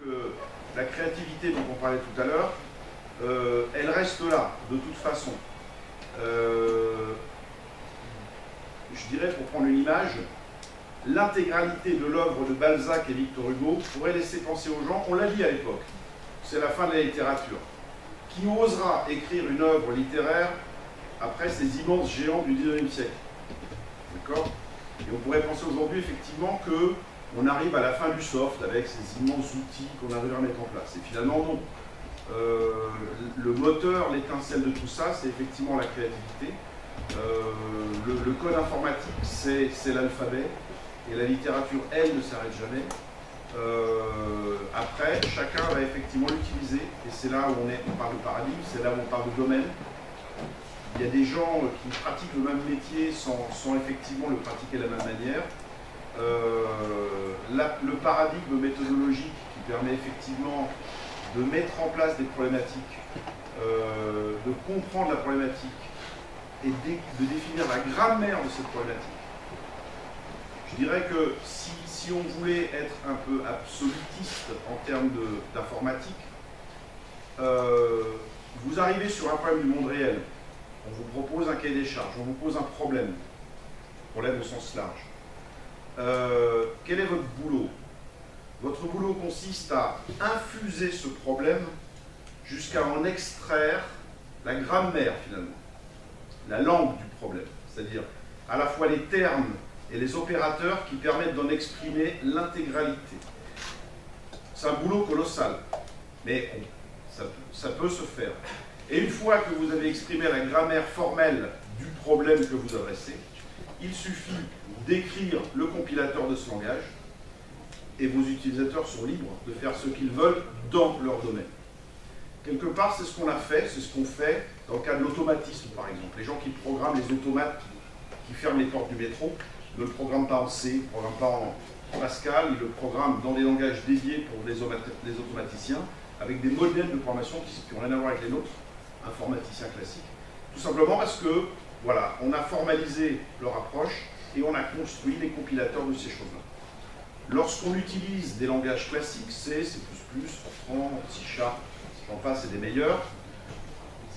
que la créativité dont on parlait tout à l'heure, elle reste là, de toute façon. Je dirais, pour prendre une image, l'intégralité de l'œuvre de Balzac et Victor Hugo pourrait laisser penser aux gens, on l'a dit à l'époque, c'est la fin de la littérature. Qui osera écrire une œuvre littéraire après ces immenses géants du XIXe siècle? D'accord? Et on pourrait penser aujourd'hui effectivement qu'on arrive à la fin du soft avec ces immenses outils qu'on arrive à mettre en place. Et finalement non. Le moteur, l'étincelle de tout ça, c'est effectivement la créativité. Le code informatique, c'est l'alphabet. Et la littérature, elle, ne s'arrête jamais. Après, chacun va effectivement l'utiliser. Et c'est là où on parle de paradigme, c'est là où on parle de domaine. Il y a des gens qui pratiquent le même métier sans effectivement le pratiquer de la même manière. Le paradigme méthodologique qui permet effectivement de mettre en place des problématiques, de comprendre la problématique et de définir la grammaire de cette problématique. Je dirais que si on voulait être un peu absolutiste en termes d'informatique, vous arrivez sur un problème du monde réel, on vous propose un cahier des charges, on vous pose un problème au sens large. Quel est votre boulot? Votre boulot consiste à infuser ce problème jusqu'à en extraire la grammaire finalement, la langue du problème, c'est-à-dire à la fois les termes et les opérateurs qui permettent d'en exprimer l'intégralité. C'est un boulot colossal, mais ça peut se faire. Et une fois que vous avez exprimé la grammaire formelle du problème que vous adressez, il suffit d'écrire le compilateur de ce langage et vos utilisateurs sont libres de faire ce qu'ils veulent dans leur domaine. Quelque part, c'est ce qu'on a fait, c'est ce qu'on fait dans le cas de l'automatisme, par exemple. Les gens qui programment les automates qui ferment les portes du métro ne le programment pas en C, ne le programment pas en Pascal, ils le programment dans des langages dédiés pour les automaticiens, avec des modèles de programmation qui n'ont rien à voir avec les nôtres, informaticiens classiques. Tout simplement parce que, voilà, on a formalisé leur approche et on a construit les compilateurs de ces choses-là. Lorsqu'on utilise des langages classiques, C, C++, Fortran, C#, j'en passe, c'est des meilleurs,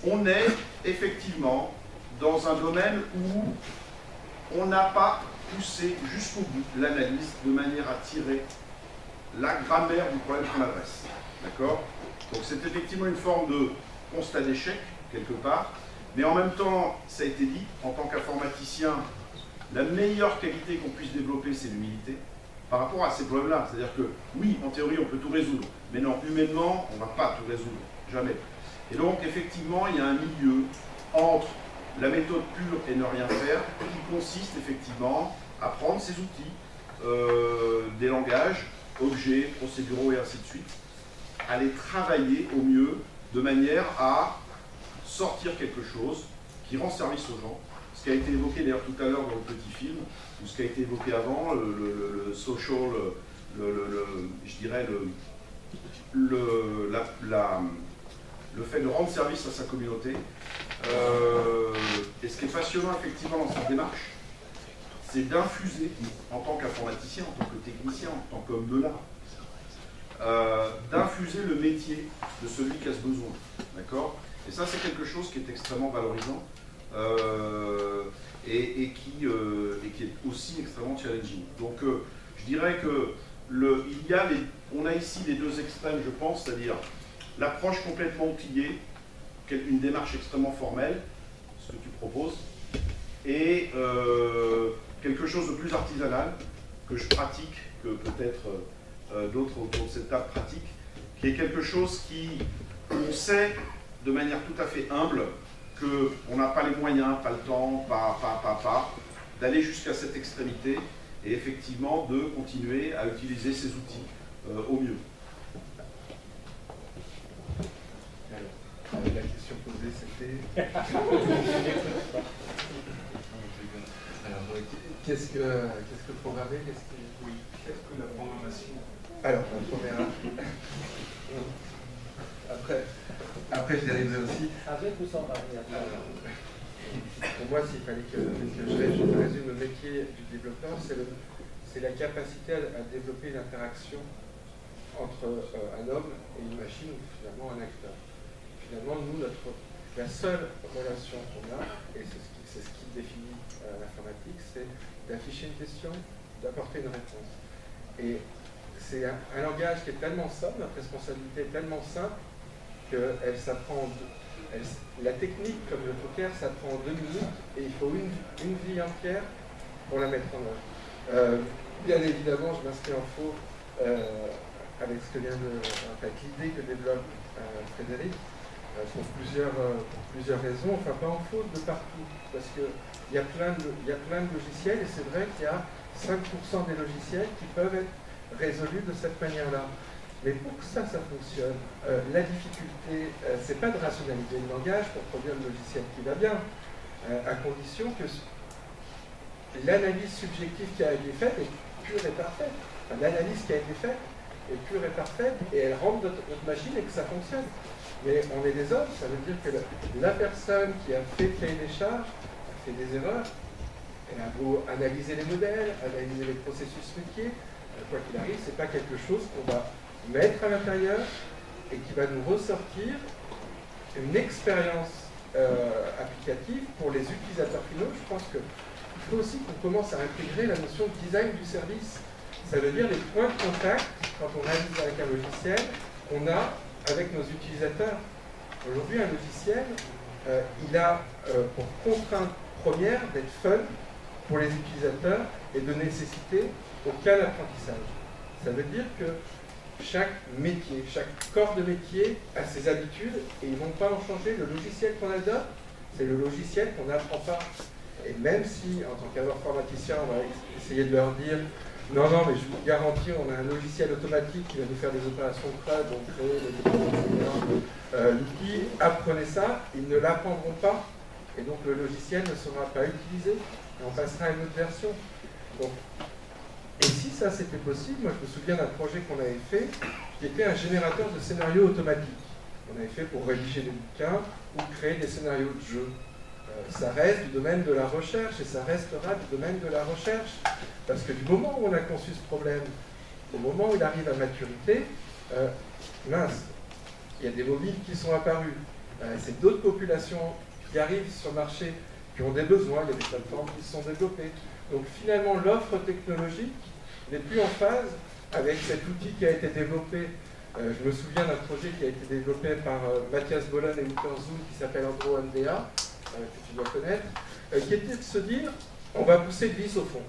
on est effectivement dans un domaine où on n'a pas poussé jusqu'au bout l'analyse de manière à tirer la grammaire du problème qu'on adresse. D'accord? Donc c'est effectivement une forme de constat d'échec, quelque part, mais en même temps, ça a été dit, en tant qu'informaticien, la meilleure qualité qu'on puisse développer, c'est l'humilité par rapport à ces problèmes-là. C'est-à-dire que, oui, en théorie, on peut tout résoudre, mais non, humainement, on ne va pas tout résoudre, jamais. Et donc, effectivement, il y a un milieu entre la méthode pure et ne rien faire, qui consiste effectivement à prendre ces outils, des langages, objets, procéduraux et ainsi de suite, à les travailler au mieux, de manière à sortir quelque chose qui rend service aux gens. Ce qui a été évoqué d'ailleurs tout à l'heure dans le petit film, ou ce qui a été évoqué avant, le social, je dirais le fait de rendre service à sa communauté. Et ce qui est passionnant effectivement dans cette démarche, c'est d'infuser, en tant qu'informaticien, en tant que technicien, en tant qu'homme de l'art, d'infuser le métier de celui qui a ce besoin. D'accord? Et ça, c'est quelque chose qui est extrêmement valorisant et qui est aussi extrêmement challenging. Donc, je dirais que on a ici les deux extrêmes, je pense, c'est-à-dire l'approche complètement outillée, une démarche extrêmement formelle, ce que tu proposes, et quelque chose de plus artisanal, que je pratique, que peut-être d'autres autour de cette table pratiquent, qui est quelque chose on sait de manière tout à fait humble qu'on n'a pas les moyens, pas le temps, d'aller jusqu'à cette extrémité et effectivement de continuer à utiliser ces outils au mieux. Alors, la question posée c'était... Alors, qu'est-ce que programmer? Oui, qu'est-ce que la programmation? Alors, la première... Après, je dériverai aussi. Avec ou sans parler? Pour moi, s'il fallait que je résume le métier du développeur, c'est la capacité à développer une interaction entre un homme et une machine, ou finalement un acteur. Finalement, nous, la seule relation qu'on a, et c'est ce qui définit l'informatique, c'est d'afficher une question, d'apporter une réponse. Et c'est un langage qui est tellement simple, notre responsabilité est tellement simple, qu'elle s'apprend, la technique, comme le poker, s'apprend en 2 minutes, et il faut une vie entière pour la mettre en œuvre. Bien évidemment, je m'inscris en faux avec ce que avec l'idée que développe Frédéric, pour plusieurs raisons, enfin pas en faux de partout, parce qu'il y a plein de logiciels, et c'est vrai qu'il y a 5% des logiciels qui peuvent être résolus de cette manière-là. Mais pour que ça fonctionne, la difficulté, c'est pas de rationaliser le langage pour produire le logiciel qui va bien, à condition que l'analyse subjective qui a été faite est pure et parfaite. Enfin, l'analyse qui a été faite est pure et parfaite, et elle rentre dans notre machine et que ça fonctionne. Mais on est des hommes, ça veut dire que la personne qui a fait le cahier des charges a fait des erreurs. Elle a beau analyser les modèles, analyser les processus métiers, quoi qu'il arrive, c'est pas quelque chose qu'on va mettre à l'intérieur et qui va nous ressortir une expérience applicative pour les utilisateurs finaux. Je pense qu'il faut aussi qu'on commence à intégrer la notion de design du service. Ça veut dire les points de contact, quand on réalise avec un logiciel, qu'on a avec nos utilisateurs. Aujourd'hui, un logiciel, il a pour contrainte première d'être fun pour les utilisateurs et de nécessiter aucun apprentissage. Ça veut dire que chaque métier, chaque corps de métier a ses habitudes et ils ne vont pas en changer. Le logiciel qu'on adopte, c'est le logiciel qu'on n'apprend pas. Et même si, en tant qu'informaticien, on va essayer de leur dire non, mais je vous garantis, on a un logiciel automatique qui va nous faire des opérations de CRUD, donc créer les etc. L'outil, apprenez ça, ils ne l'apprendront pas, et donc le logiciel ne sera pas utilisé, et on passera à une autre version. Donc, et si ça c'était possible, moi je me souviens d'un projet qu'on avait fait, qui était un générateur de scénarios automatiques. On avait fait pour rédiger des bouquins ou créer des scénarios de jeux. Ça reste du domaine de la recherche et ça restera du domaine de la recherche. Parce que du moment où on a conçu ce problème, au moment où il arrive à maturité, mince, il y a des mobiles qui sont apparus. C'est d'autres populations qui arrivent sur le marché, qui ont des besoins, il y a des plateformes qui se sont développées. Donc finalement, l'offre technologique n'est plus en phase avec cet outil qui a été développé. Je me souviens d'un projet qui a été développé par Mathias Bollen et Wouter Zoom qui s'appelle Andro MDA, que tu dois connaître, qui était de se dire on va pousser le vice au fond.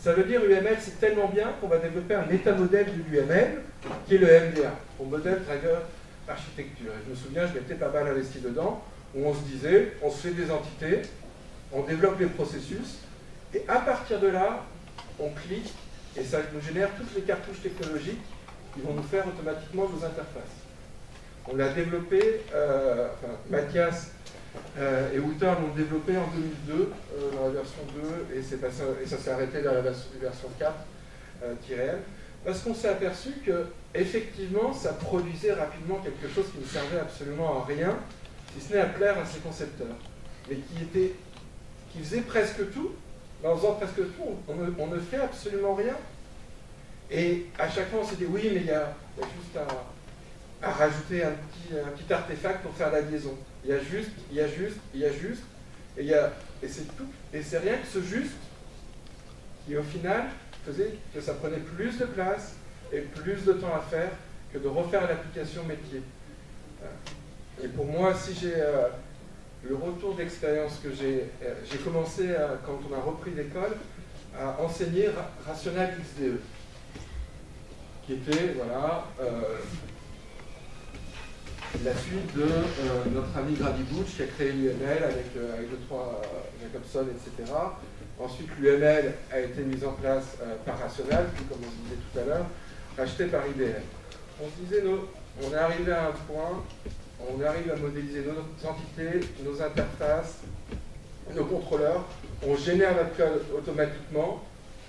Ça veut dire UML c'est tellement bien qu'on va développer un métamodèle de l'UML qui est le MDA, pour Model Driver Architecture. Et je me souviens, je m'étais pas mal investi dedans, où on se disait on se fait des entités, on développe les processus, et à partir de là, on clique, et ça nous génère toutes les cartouches technologiques qui vont nous faire automatiquement nos interfaces. On l'a développé, Mathias et Wouter l'ont développé en 2002, dans la version 2, et ça s'est arrêté dans la version 4-M, parce qu'on s'est aperçu que effectivement, ça produisait rapidement quelque chose qui ne servait absolument à rien, si ce n'est à plaire à ses concepteurs, mais qui faisait presque tout. Mais en faisant presque tout, on ne fait absolument rien. Et à chaque fois, on s'est dit, oui, mais il y a juste à rajouter un petit artefact pour faire la liaison. Il y a juste, et c'est tout. Et c'est rien que ce juste qui, au final, faisait que ça prenait plus de place et plus de temps à faire que de refaire l'application métier. Et pour moi, si j'ai le retour d'expérience que j'ai commencé, quand on a repris l'école, à enseigner Rational XDE, qui était, voilà, la suite de notre ami Grady Butch qui a créé l'UML avec le 3 Jacobson, etc. Ensuite, l'UML a été mise en place par Rational, puis comme on se disait tout à l'heure, racheté par IBM. On se disait, on est arrivé à un point, on arrive à modéliser nos entités, nos interfaces, nos contrôleurs, on génère notre code automatiquement,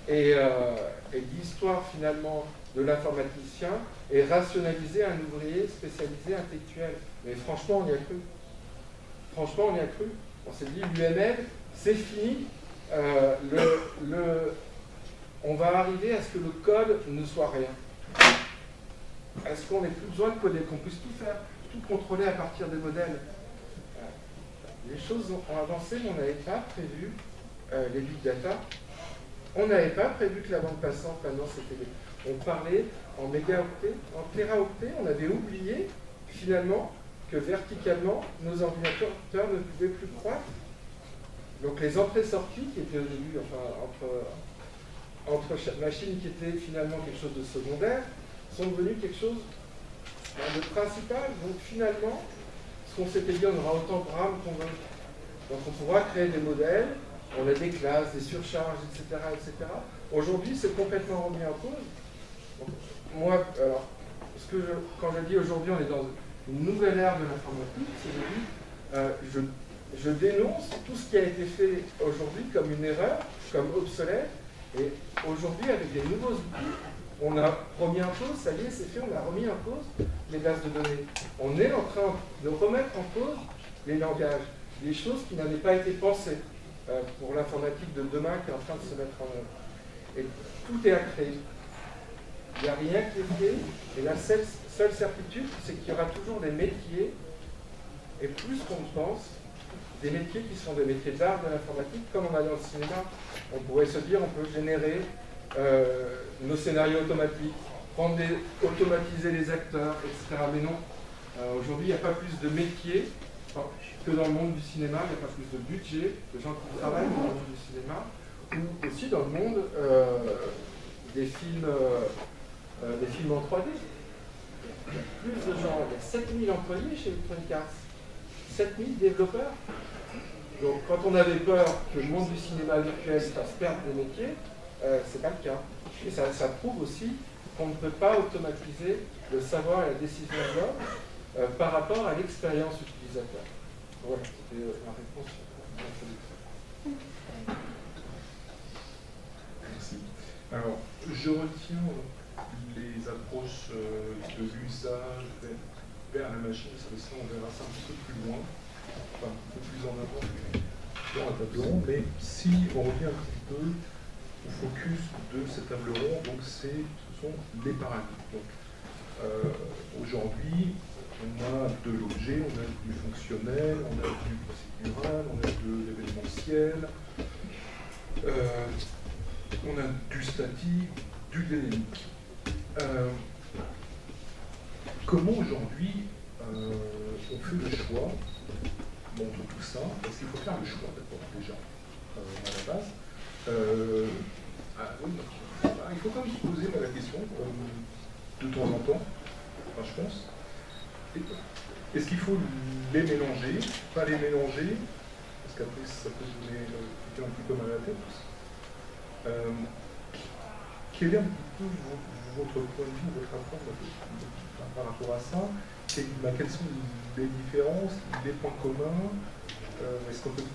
et l'histoire finalement de l'informaticien est rationaliser un ouvrier spécialisé intellectuel. Mais franchement, on y a cru. Franchement, on y a cru. On s'est dit, l'UML, c'est fini. On va arriver à ce que le code ne soit rien. Est-ce qu'on n'ait plus besoin de coder, qu'on puisse tout faire, tout contrôler à partir des modèles? Les choses ont avancé, mais on n'avait pas prévu les big data. On n'avait pas prévu que la bande passante, maintenant, c'était on parlait en mégaoctets, en téraoctets. On avait oublié, finalement, que verticalement, nos ordinateurs ne pouvaient plus croître. Donc les entrées-sorties, qui étaient au début, enfin, entre machines qui étaient finalement quelque chose de secondaire, sont devenues quelque chose de principal. Donc finalement, ce qu'on s'était dit, on aura autant de RAM qu'on veut. Donc on pourra créer des modèles, on a des classes, des surcharges, etc. etc. Aujourd'hui, c'est complètement remis en cause. Donc, moi, alors, quand je dis aujourd'hui, on est dans une nouvelle ère de l'informatique, c'est je dénonce tout ce qui a été fait aujourd'hui comme une erreur, comme obsolète, et aujourd'hui, avec des nouveaux outils, on a remis en cause, ça y est, c'est fait, on a remis en cause les bases de données. On est en train de remettre en cause les langages, les choses qui n'avaient pas été pensées pour l'informatique de demain qui est en train de se mettre en œuvre. Et tout est à créer. Il n'y a rien qui est fait, et la seule certitude, c'est qu'il y aura toujours des métiers, et plus qu'on le pense, des métiers qui sont des métiers d'art de l'informatique, comme on a dans le cinéma. On pourrait se dire, on peut générer nos scénarios automatiques, automatiser les acteurs, etc. Mais non, aujourd'hui, il n'y a pas plus de métiers que dans le monde du cinéma, il n'y a pas plus de budget, de gens qui travaillent dans le monde du cinéma, ou aussi dans le monde des films en 3D. Il y a plus de gens, il y a 7000 employés chez Electronic Arts, 7000 développeurs. Donc quand on avait peur que le monde du cinéma virtuel fasse perdre des métiers, c'est pas le cas. Et ça prouve aussi qu'on ne peut pas automatiser le savoir et la décision de l'homme par rapport à l'expérience utilisateur. Voilà, c'était ma réponse. Merci. Alors, je retiens les approches de l'usage vers la machine, parce que ça, on verra ça un petit peu plus loin, enfin un peu plus en avant dans la table ronde, mais si on revient un petit peu au focus de cette table ronde, donc ce sont les paradigmes. Donc, aujourd'hui, on a de l'objet, on a du fonctionnel, on a du procédural, on a de l'événementiel, on a du statique, du dynamique. Comment aujourd'hui on fait le choix entre tout ça? Parce qu'il faut faire le choix d'abord déjà à la base. Il faut quand même se poser la question de temps en temps, enfin, je pense. Est-ce qu'il faut les mélanger, pas les mélanger, parce qu'après ça peut donner un petit peu mal à la tête. Quel est un petit peu votre point de vue, votre rapport par rapport à ça? Quelles sont les différences, les points communs? Est-ce qu'on peut,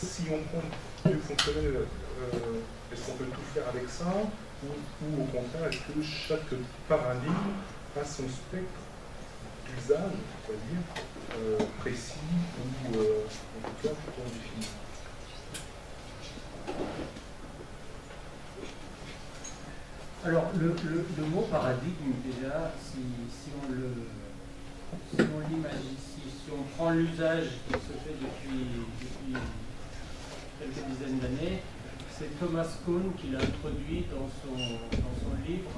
si on prend du fonctionnel, est-ce qu'on peut tout faire avec ça, ou au contraire, est-ce que chaque paradigme a son spectre d'usage, on va dire, précis ou en tout cas plutôt défini? Alors, le mot paradigme, déjà, si on l'imagine, si on prend l'usage qui se fait depuis quelques dizaines d'années, c'est Thomas Kuhn qui l'a introduit dans son livre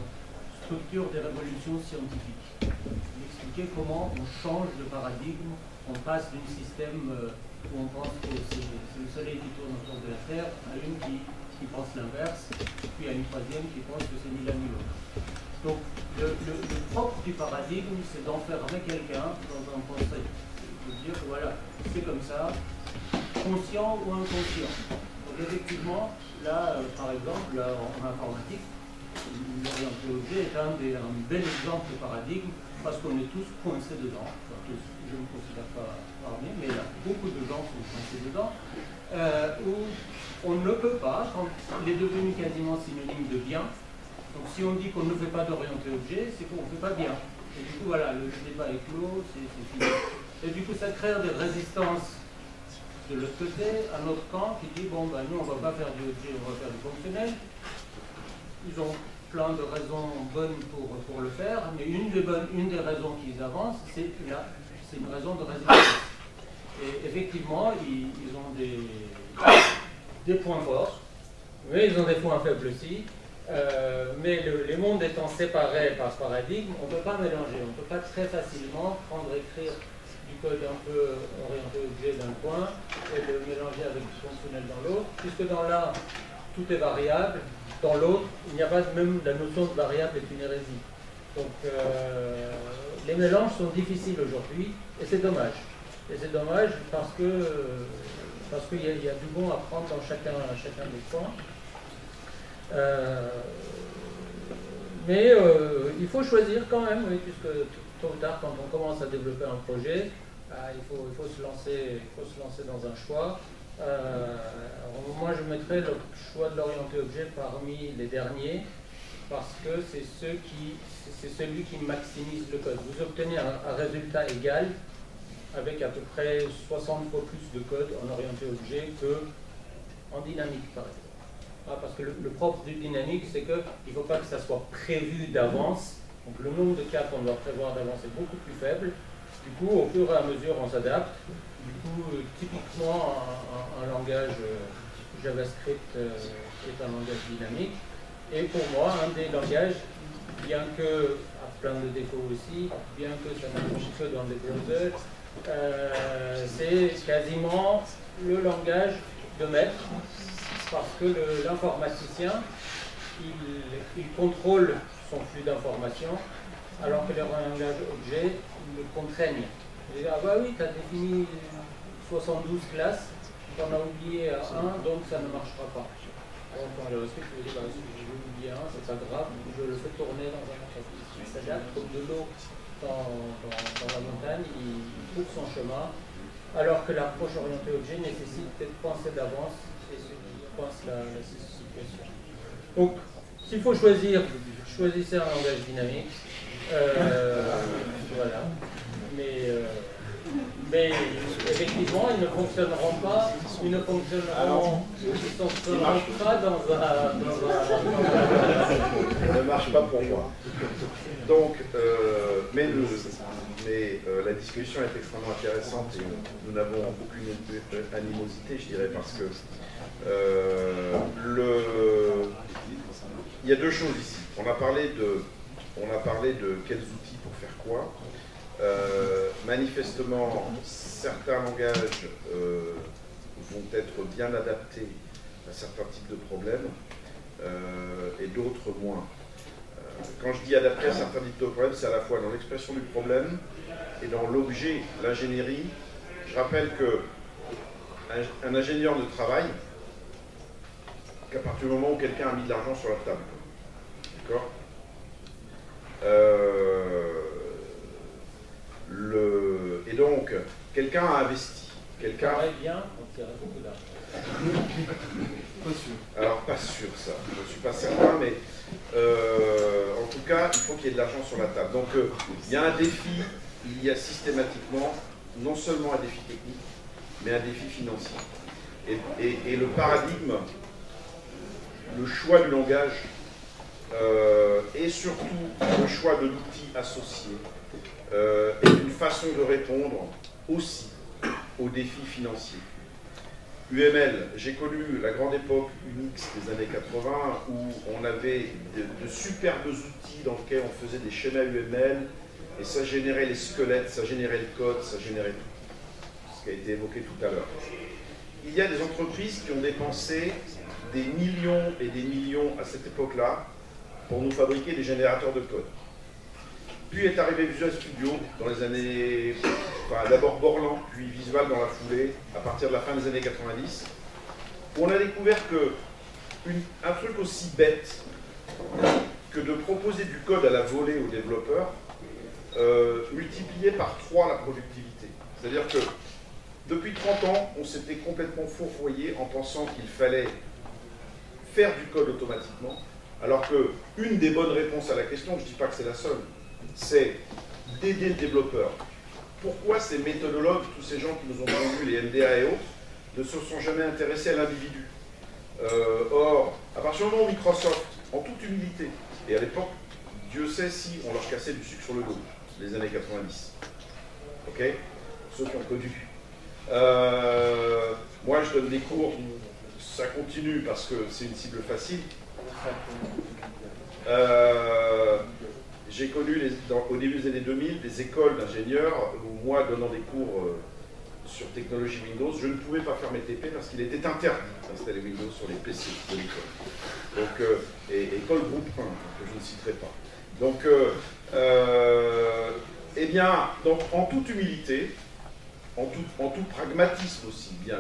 Structure des révolutions scientifiques. Il expliquait comment on change de paradigme, on passe d'un système où on pense que c'est le soleil qui tourne autour de la Terre à une qui pense l'inverse, puis à une troisième qui pense que c'est ni l'un ni l'autre. Donc le propre du paradigme, c'est d'enfermer quelqu'un dans un pensée, de dire voilà, c'est comme ça, conscient ou inconscient. Donc effectivement, là, par exemple, là, en informatique, l'orienté objet est un bel exemple de paradigme parce qu'on est tous coincés dedans. Enfin, tous, je ne me considère pas armé, mais là, beaucoup de gens sont coincés dedans, où on ne peut pas, quand il est devenu quasiment synonyme de bien. Donc si on dit qu'on ne fait pas d'orienté objet, c'est qu'on ne fait pas bien. Et du coup, voilà, le débat est clos, c'est fini. Et du coup, ça crée des résistances de l'autre côté, à notre camp, qui dit, bon, ben nous, on ne va pas faire du objet, on va faire du fonctionnel. Ils ont plein de raisons bonnes pour le faire, mais une des raisons qu'ils avancent, c'est une raison de résilience. Et effectivement, ils ont des points forts, mais ils ont des points faibles aussi. Mais les mondes étant séparés par ce paradigme, on ne peut pas mélanger, on ne peut pas très facilement prendre et écrire du code un peu orienté objet d'un coin et le mélanger avec du fonctionnel dans l'autre, puisque dans l'un, tout est variable, dans l'autre, il n'y a pas même la notion de variable est une hérésie. Donc les mélanges sont difficiles aujourd'hui, et c'est dommage. Et c'est dommage parce qu'il y a du bon à prendre dans chacun des points. Mais il faut choisir quand même, oui, puisque tôt ou tard, quand on commence à développer un projet, il faut se lancer dans un choix. Moi, je mettrais le choix de l'orienté objet parmi les derniers, parce que c'est celui qui maximise le code. Vous obtenez un résultat égal avec à peu près 60 fois plus de code en orienté objet qu'en dynamique, par exemple. Parce que le propre du dynamique, c'est qu'il ne faut pas que ça soit prévu d'avance. Donc le nombre de cas qu'on doit prévoir d'avance est beaucoup plus faible. Du coup, au fur et à mesure, on s'adapte. Du coup, typiquement, un langage JavaScript est un langage dynamique. Et pour moi, un des langages, bien que, à plein de défauts aussi, bien que ça ne marche que dans les browsers, c'est quasiment le langage de maître, parce que l'informaticien, il contrôle son flux d'informations, alors que les langages objets le contraignent. Il dit, ah bah oui, tu as défini 72 classes, tu en as oublié un, donc ça ne marchera pas. Donc en JavaScript, je vais dire, bah, si j'ai oublié un, c'est pas grave, je le fais tourner dans un entreprise. Il s'adapte comme de l'eau dans la montagne, il trouve son chemin, alors que l'approche orientée objet nécessite d'être pensée d'avance et ce qui coince la situation. Donc, s'il faut choisir, choisissez un langage dynamique. Voilà. Mais effectivement, ils ne fonctionneront pas dans un... Ça ne marche pas pour moi. Donc, mais la discussion est extrêmement intéressante et nous n'avons aucune animosité, je dirais, parce que il y a deux choses ici. On a parlé de quels outils pour faire quoi. Manifestement, certains langages vont être bien adaptés à certains types de problèmes et d'autres moins. Quand je dis adapté à certains types de problèmes, c'est à la fois dans l'expression du problème et dans l'objet, l'ingénierie. Je rappelle qu'un ingénieur ne travaille qu'à partir du moment où quelqu'un a mis de l'argent sur la table. D'accord ? Et donc, quelqu'un a investi. Quelqu'un. Bien, on tirait beaucoup d'argent. Pas sûr. Alors, pas sûr ça. Je ne suis pas certain, mais en tout cas, il faut qu'il y ait de l'argent sur la table. Donc, il y a un défi, il y a systématiquement non seulement un défi technique, mais un défi financier. Et le paradigme, le choix du langage et surtout le choix de l'outil associé est une façon de répondre aussi aux défis financiers. UML, j'ai connu la grande époque Unix des années 80 où on avait de superbes outils dans lesquels on faisait des schémas UML et ça générait les squelettes, ça générait le code, ça générait tout. Ce qui a été évoqué tout à l'heure. Il y a des entreprises qui ont dépensé des millions et des millions à cette époque-là pour nous fabriquer des générateurs de code. Puis est arrivé Visual Studio dans les années, enfin d'abord Borland, puis Visual dans la foulée, à partir de la fin des années 90, où on a découvert que un truc aussi bête que de proposer du code à la volée aux développeurs multipliait par 3 la productivité. C'est-à-dire que depuis 30 ans, on s'était complètement fourvoyé en pensant qu'il fallait faire du code automatiquement, alors qu'une des bonnes réponses à la question, je ne dis pas que c'est la seule, c'est d'aider le développeur. Pourquoi ces méthodologues, tous ces gens qui nous ont vendu les MDA et autres, ne se sont jamais intéressés à l'individu? Or, à partir du moment où Microsoft, en toute humilité, Et à l'époque, Dieu sait si on leur cassait du sucre sur le dos, les années 90. Ok? Ceux qui ont connu. Moi, je donne des cours, ça continue parce que c'est une cible facile. J'ai connu au début des années 2000 des écoles d'ingénieurs où moi, donnant des cours sur technologie Windows, je ne pouvais pas faire mes TP parce qu'il était interdit d'installer Windows sur les PC de l'école. Donc, école groupe 1, que je ne citerai pas. Donc, eh bien, donc, en toute humilité, en tout pragmatisme aussi, bien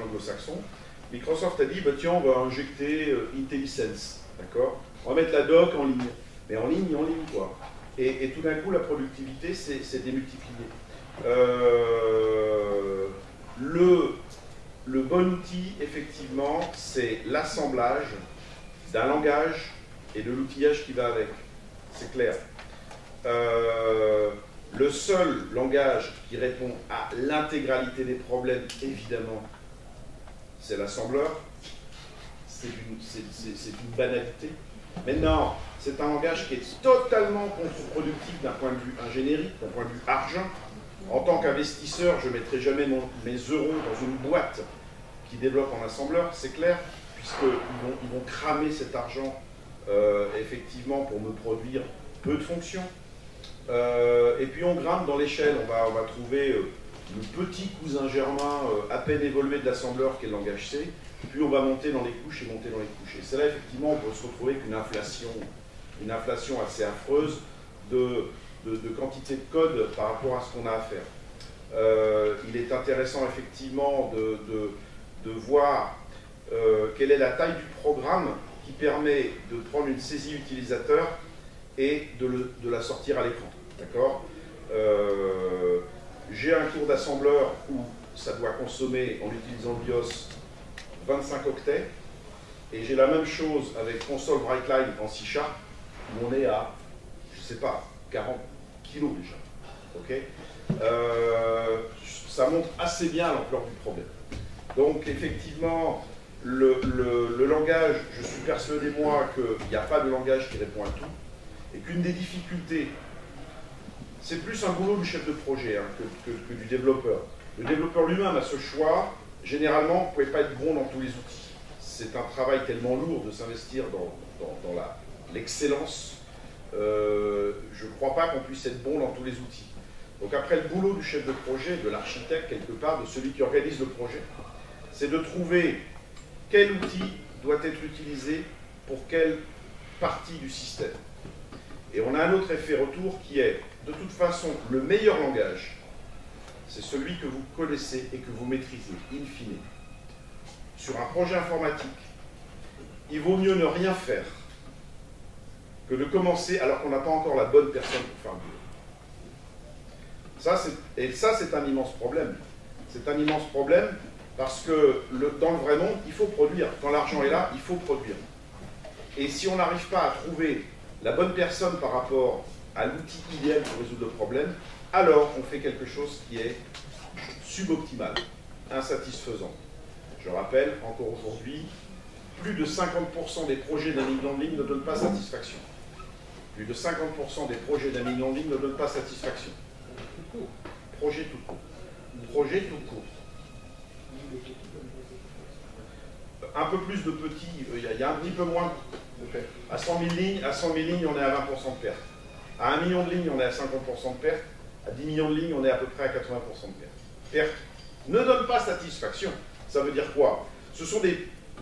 anglo-saxon, Microsoft a dit, bah, tiens, on va injecter IntelliSense, d'accord? On va mettre la doc en ligne. Mais en ligne, quoi. Et tout d'un coup, la productivité s'est démultipliée. Le bon outil, effectivement, c'est l'assemblage d'un langage et de l'outillage qui va avec. C'est clair. Le seul langage qui répond à l'intégralité des problèmes, évidemment, c'est l'assembleur. C'est une banalité. Maintenant, c'est un langage qui est totalement contre-productif d'un point de vue ingénierie, d'un point de vue argent. En tant qu'investisseur, je ne mettrai jamais mes euros dans une boîte qui développe en assembleur, c'est clair, puisqu'ils vont cramer cet argent, effectivement, pour me produire peu de fonctions. Et puis on grimpe dans l'échelle, on va trouver le petit cousin germain à peine évolué de l'assembleur qui est le langage C, puis on va monter dans les couches et monter dans les couches. Et c'est là, effectivement, on peut se retrouver avec une inflation assez affreuse de quantité de code par rapport à ce qu'on a à faire. Il est intéressant, effectivement, de voir quelle est la taille du programme qui permet de prendre une saisie utilisateur et de la sortir à l'écran. D'accord? J'ai un cours d'assembleur où ça doit consommer, en utilisant le BIOS, 25 octets, et j'ai la même chose avec console WriteLine en C#, où on est à, je ne sais pas, 40 kilos déjà. Okay, ça montre assez bien l'ampleur du problème. Donc effectivement, le langage, je suis persuadé moi qu'il n'y a pas de langage qui répond à tout, et qu'une des difficultés, c'est plus un boulot du chef de projet hein, que du développeur. Le développeur lui-même a ce choix. Généralement, vous ne pouvez pas être bon dans tous les outils. C'est un travail tellement lourd de s'investir dans l'excellence. Je ne crois pas qu'on puisse être bon dans tous les outils. Donc après, le boulot du chef de projet, de l'architecte quelque part, de celui qui organise le projet, c'est de trouver quel outil doit être utilisé pour quelle partie du système. Et on a un autre effet retour qui est, de toute façon, le meilleur langage, c'est celui que vous connaissez et que vous maîtrisez, in fine. Sur un projet informatique, il vaut mieux ne rien faire que de commencer alors qu'on n'a pas encore la bonne personne pour faire le boulot. Ça, c'est un immense problème. C'est un immense problème parce que dans le vrai monde, il faut produire. Quand l'argent est là, il faut produire. Et si on n'arrive pas à trouver la bonne personne par rapport à l'outil idéal pour résoudre le problème, alors on fait quelque chose qui est suboptimal, insatisfaisant. Je rappelle, encore aujourd'hui, plus de 50% des projets d'un million de lignes ne donnent pas satisfaction. Plus de 50% des projets d'un million de lignes ne donnent pas satisfaction. Projet tout court. Projet tout court. Un peu plus de petits, il y a un petit peu moins de pertes. À 100 000 lignes, on est à 20% de perte. À 1 million de lignes, on est à 50% de perte. À 10 millions de lignes, on est à peu près à 80% de perte. Perte ne donne pas satisfaction. Ça veut dire quoi? Ce sont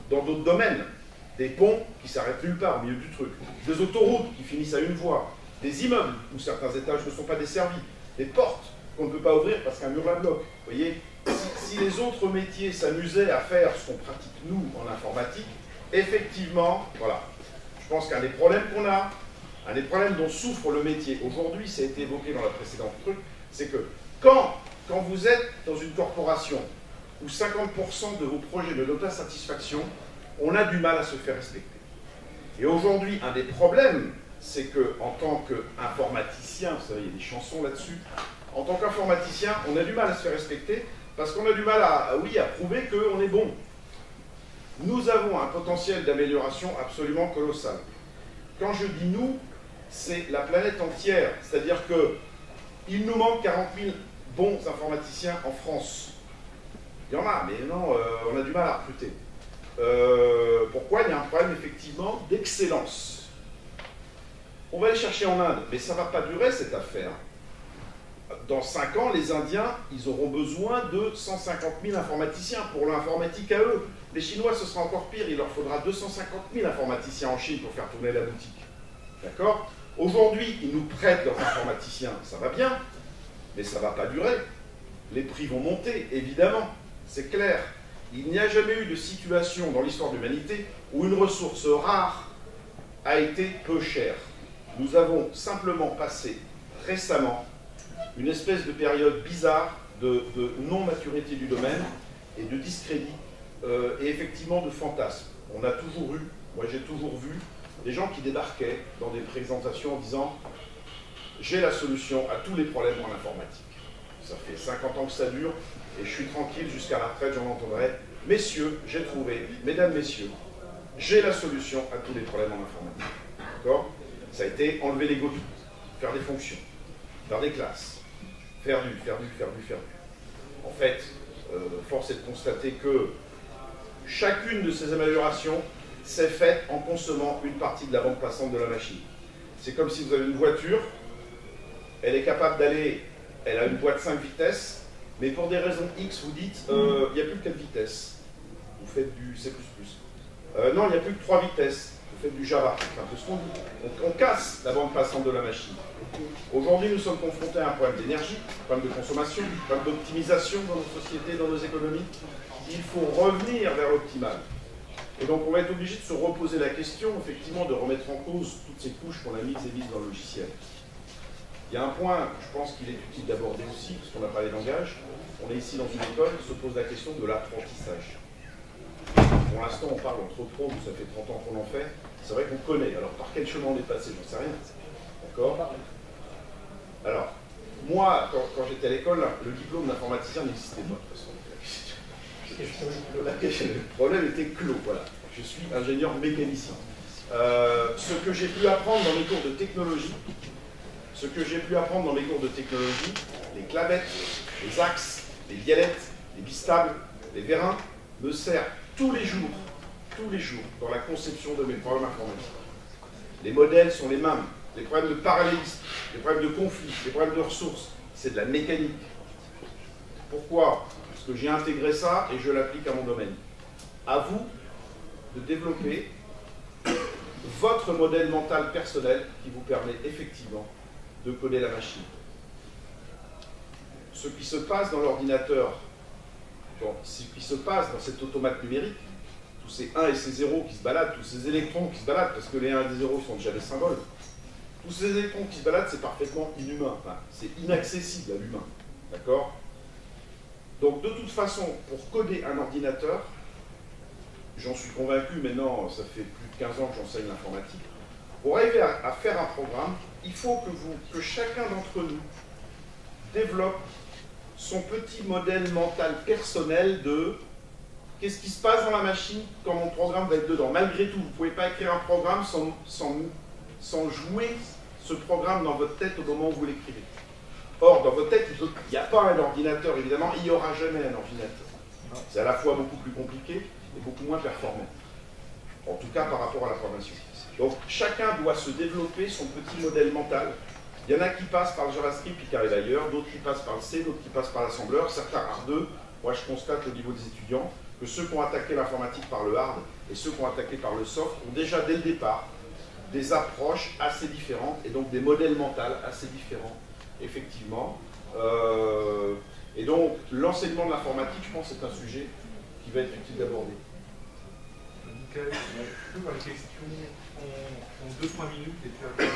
dans d'autres domaines, des ponts qui s'arrêtent nulle part au milieu du truc, des autoroutes qui finissent à une voie, des immeubles où certains étages ne sont pas desservis, des portes qu'on ne peut pas ouvrir parce qu'un mur la bloque. Vous voyez, si les autres métiers s'amusaient à faire ce qu'on pratique nous en informatique, effectivement, voilà. Je pense qu'un des problèmes qu'on a, un des problèmes dont souffre le métier aujourd'hui, ça a été évoqué dans la précédente truc, c'est que quand vous êtes dans une corporation où 50% de vos projets ne donnent pas satisfaction, on a du mal à se faire respecter. Et aujourd'hui, un des problèmes, c'est qu'en tant qu'informaticien, vous savez, il y a des chansons là-dessus, en tant qu'informaticien, on a du mal à se faire respecter parce qu'on a du mal à prouver qu'on est bon. Nous avons un potentiel d'amélioration absolument colossal. quand je dis nous, c'est la planète entière. C'est-à-dire qu'il nous manque 40 000 bons informaticiens en France. Il y en a, mais non, on a du mal à recruter. Pourquoi? Il y a un problème effectivement d'excellence. On va aller chercher en Inde, mais ça ne va pas durer cette affaire. Dans 5 ans, les Indiens, ils auront besoin de 150 000 informaticiens pour l'informatique à eux. Les Chinois, ce sera encore pire, il leur faudra 250 000 informaticiens en Chine pour faire tourner la boutique. D'accord? Aujourd'hui, ils nous prêtent leurs informaticiens, ça va bien, mais ça ne va pas durer. Les prix vont monter, évidemment, c'est clair. Il n'y a jamais eu de situation dans l'histoire de l'humanité où une ressource rare a été peu chère. Nous avons simplement passé récemment une espèce de période bizarre de non-maturité du domaine et de discrédit et effectivement de fantasme. On a toujours eu, moi j'ai toujours vu, des gens qui débarquaient dans des présentations en disant « j'ai la solution à tous les problèmes en informatique ». Ça fait 50 ans que ça dure et je suis tranquille jusqu'à la retraite, j'en entendrai « messieurs, j'ai trouvé, mesdames, messieurs, j'ai la solution à tous les problèmes en informatique ». D'accord? Ça a été enlever les go-to, faire des fonctions, faire des classes, faire du. En fait, force est de constater que chacune de ces améliorations s'est faite en consommant une partie de la bande passante de la machine. C'est comme si vous avez une voiture, elle est capable d'aller, elle a une boîte 5 vitesses, mais pour des raisons X, vous dites, il n'y a plus que 4 vitesses. Vous faites du C++. Non, il n'y a plus que 3 vitesses. Vous faites du Java. C'est un peu ce qu'on dit. On casse la bande passante de la machine. Aujourd'hui, nous sommes confrontés à un problème d'énergie, un problème de consommation, un problème d'optimisation dans nos sociétés, dans nos économies. Il faut revenir vers l'optimal. Et donc, on va être obligé de se reposer la question, effectivement, de remettre en cause toutes ces couches qu'on a mises et mises dans le logiciel. Il y a un point, je pense qu'il est utile d'aborder aussi, parce qu'on n'a pas les langages. On est ici dans une école, se pose la question de l'apprentissage. Pour l'instant, on parle entre pros, ça fait 30 ans qu'on en fait. C'est vrai qu'on connaît. Alors, par quel chemin on est passé, j'en sais rien. D'accord? Alors, moi, quand j'étais à l'école, le diplôme d'informaticien n'existait pas, de toute façon. Le problème était clos, voilà. Je suis ingénieur mécanicien. Ce que j'ai pu apprendre dans mes cours de technologie, les clavettes, les axes, les dialettes, les bistables, les vérins, me sert tous les jours, dans la conception de mes problèmes informatiques. Les modèles sont les mêmes. Les problèmes de parallélisme, les problèmes de conflit, les problèmes de ressources, c'est de la mécanique. Pourquoi? Parce que j'ai intégré ça et je l'applique à mon domaine. À vous de développer votre modèle mental personnel qui vous permet effectivement de coder la machine. Ce qui se passe dans l'ordinateur, ce qui se passe dans cet automate numérique, tous ces 1 et ces 0 qui se baladent, tous ces électrons qui se baladent, parce que les 1 et les 0 sont déjà des symboles, tous ces électrons qui se baladent, c'est parfaitement inhumain, enfin, c'est inaccessible à l'humain, d'accord? Donc de toute façon, pour coder un ordinateur, j'en suis convaincu, maintenant ça fait plus de 15 ans que j'enseigne l'informatique, pour arriver à faire un programme, il faut que chacun d'entre nous développe son petit modèle mental personnel de qu'est-ce qui se passe dans la machine quand mon programme va être dedans. Malgré tout, vous ne pouvez pas écrire un programme sans jouer ce programme dans votre tête au moment où vous l'écrivez. Or, dans votre tête, il n'y a pas un ordinateur, évidemment, il n'y aura jamais un ordinateur. C'est à la fois beaucoup plus compliqué et beaucoup moins performant. En tout cas, par rapport à la formation. Donc, chacun doit se développer son petit modèle mental. Il y en a qui passent par le JavaScript et qui arrivent ailleurs, d'autres qui passent par le C, d'autres qui passent par l'assembleur, certains hardeux. Moi, je constate au niveau des étudiants que ceux qui ont attaqué l'informatique par le hard et ceux qui ont attaqué par le soft ont déjà, dès le départ, des approches assez différentes et donc des modèles mentaux assez différents, effectivement. Et donc, l'enseignement de l'informatique, je pense, c'est un sujet qui va être utile d'aborder. Michael, je peux voir les questions en 2-3 minutes et puis après,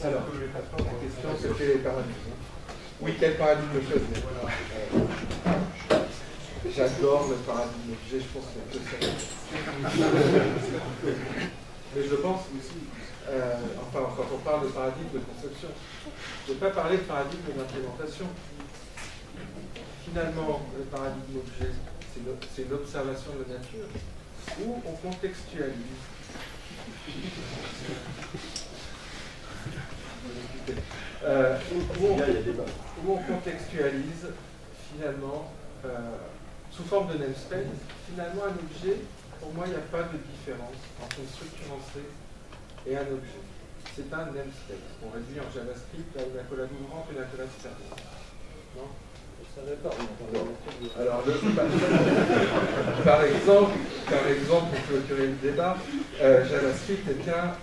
alors, la question, c'était les paradigmes. Oui, quel paradigme choisir? J'adore le paradigme objet, je pense que c'est ça. Mais je pense aussi, enfin, quand on parle de paradigme de conception, je ne vais pas parler de paradigme d'implémentation. Finalement, le paradigme objet, c'est l'observation de la nature, où on contextualise Où on contextualise finalement sous forme de namespace. Finalement, un objet, pour moi, il n'y a pas de différence entre une structure en C et un objet. C'est un namespace. On réduit en JavaScript à une accolade ouvrante et une accolade fermée. Non ? Je ne savais pas. Alors, par exemple, pour clôturer le débat, JavaScript est bien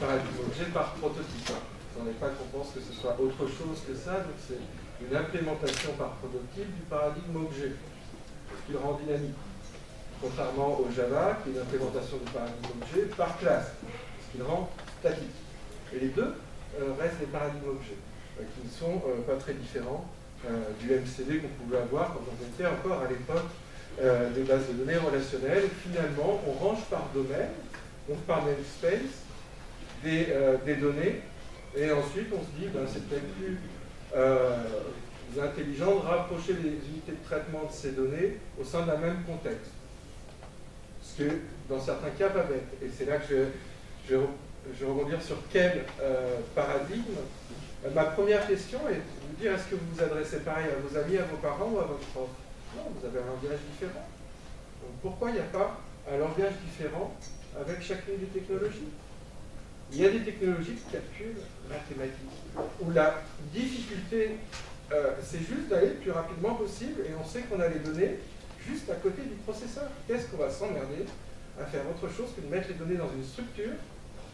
paradigme objet par prototype. On n'est pas qu'on pense que ce soit autre chose que ça, donc c'est une implémentation par prototype du paradigme objet, ce qui le rend dynamique. Contrairement au Java, qui est une implémentation du paradigme objet par classe, ce qui le rend statique. Et les deux restent des paradigmes objets, qui ne sont pas très différents du MCD qu'on pouvait avoir quand on était encore à l'époque des bases de données relationnelles. Finalement, on range par domaine, donc par namespace, des données. Et ensuite, on se dit, ben, c'est peut-être plus intelligent de rapprocher les unités de traitement de ces données au sein d'un même contexte. Ce que, dans certains cas, va bête. Et c'est là que je vais rebondir sur quel paradigme. Ma première question est de vous dire, est-ce que vous vous adressez pareil à vos amis, à vos parents ou à votre prof? Non, vous avez un langage différent. Donc, pourquoi il n'y a pas un langage différent avec chacune des technologies? Il y a des technologies de calcul mathématique où la difficulté, c'est juste d'aller le plus rapidement possible et on sait qu'on a les données juste à côté du processeur. Qu'est-ce qu'on va s'emmerder à faire autre chose que de mettre les données dans une structure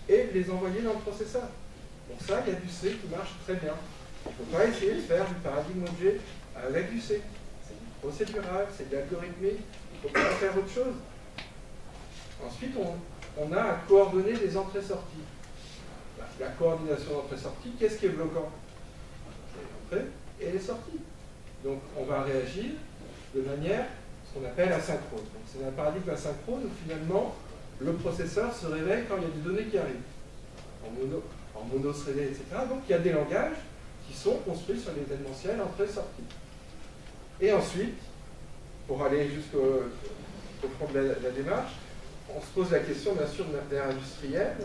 et les envoyer dans le processeur? Pour ça, il y a du C qui marche très bien. Il ne faut pas essayer de faire du paradigme objet avec du C. C'est du procédural, c'est de l'algorithmique, il ne faut pas faire autre chose. Ensuite, on a à coordonner les entrées-sorties. La coordination d'entrée-sortie, qu'est-ce qui est bloquant? C'est l'entrée et les sorties. Donc on va réagir de manière, ce qu'on appelle asynchrone. C'est un paradigme asynchrone où finalement le processeur se réveille quand il y a des données qui arrivent, en monothreadé, etc. Donc il y a des langages qui sont construits sur les événementiels entrée-sortie. Et ensuite, pour aller jusqu'au fond de la démarche, on se pose la question, bien sûr, d'un industriel.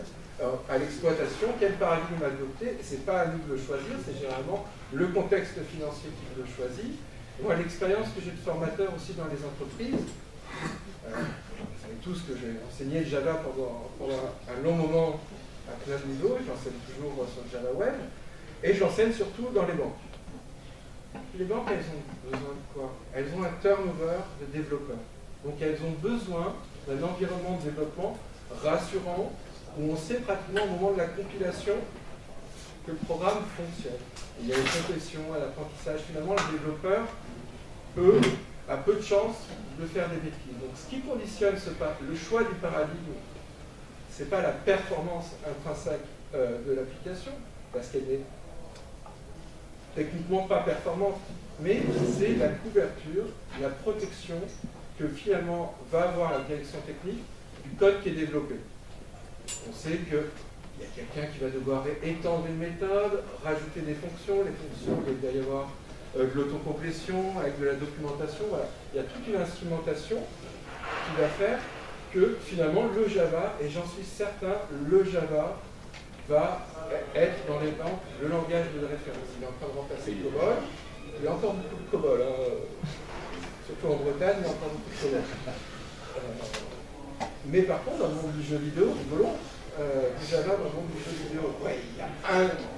À l'exploitation, quel paradigme adopter? Ce n'est pas à nous de le choisir, c'est généralement le contexte financier qui le choisit. Moi, l'expérience que j'ai de formateur aussi dans les entreprises, vous savez tous que j'ai enseigné le Java pendant un long moment à plein de niveaux, j'enseigne toujours sur le Java Web, et j'enseigne surtout dans les banques. Les banques, elles ont besoin de quoi? Elles ont un turnover de développeurs. Donc elles ont besoin d'un environnement de développement rassurant, où on sait pratiquement au moment de la compilation que le programme fonctionne. Il y a une complétion à l'apprentissage. Finalement, le développeur, eux, a peu de chances de faire des bêtises. Donc, ce qui conditionne le choix du paradigme, ce n'est pas la performance intrinsèque de l'application, parce qu'elle n'est techniquement pas performante, mais c'est la couverture, la protection que finalement va avoir la direction technique du code qui est développé. On sait qu'il y a quelqu'un qui va devoir étendre une méthode, rajouter des fonctions. Les fonctions, il va y avoir de l'autocomplétion, avec de la documentation. Voilà. Il y a toute une instrumentation qui va faire que finalement le Java, et j'en suis certain, le Java va être dans les banques le langage de référence. Il est en train de remplacer le COBOL. Il y a encore beaucoup de COBOL. Surtout en Bretagne, il y a encore beaucoup de COBOL. Mais par contre, dans le monde du jeu vidéo, rigolons, du Java dans le monde du jeu vidéo, ouais,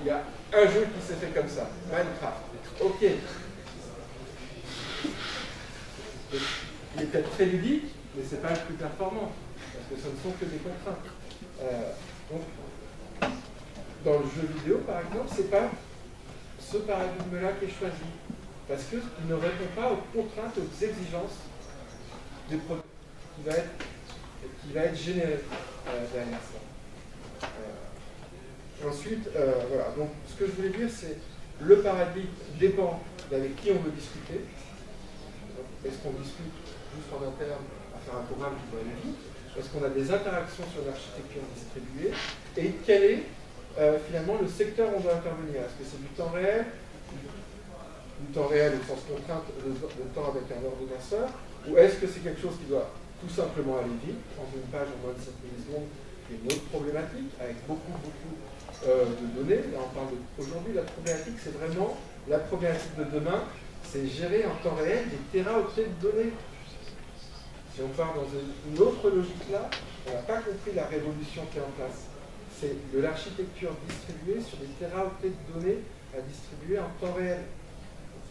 il y a un jeu qui s'est fait comme ça, Minecraft. Ok. Il est peut-être très ludique, mais ce n'est pas le plus performant, parce que ce ne sont que des contraintes. Donc, dans le jeu vidéo, par exemple, ce n'est pas ce paradigme-là qui est choisi, parce qu'il ne répond pas aux contraintes, aux exigences du produit qui va être généré derrière ça. Ensuite, voilà. Donc, ce que je voulais dire, c'est le paradigme dépend d'avec qui on veut discuter. Est-ce qu'on discute juste en interne à faire un programme qui va aller vite? Est-ce qu'on a des interactions sur l'architecture distribuée? Et quel est finalement le secteur où on doit intervenir? Est-ce que c'est du temps réel? Du temps réel au sens contrainte, le temps avec un ordonnanceur? Ou est-ce que c'est quelque chose qui doit tout simplement aller vite, en une page en moins de 7 millisecondes, une autre problématique avec beaucoup de données. Là, on parle aujourd'hui, la problématique, c'est vraiment la problématique de demain, c'est gérer en temps réel des téraoctets de données. Si on part dans une autre logique là, on n'a pas compris la révolution qui est en place. C'est de l'architecture distribuée sur des téraoctets de données à distribuer en temps réel.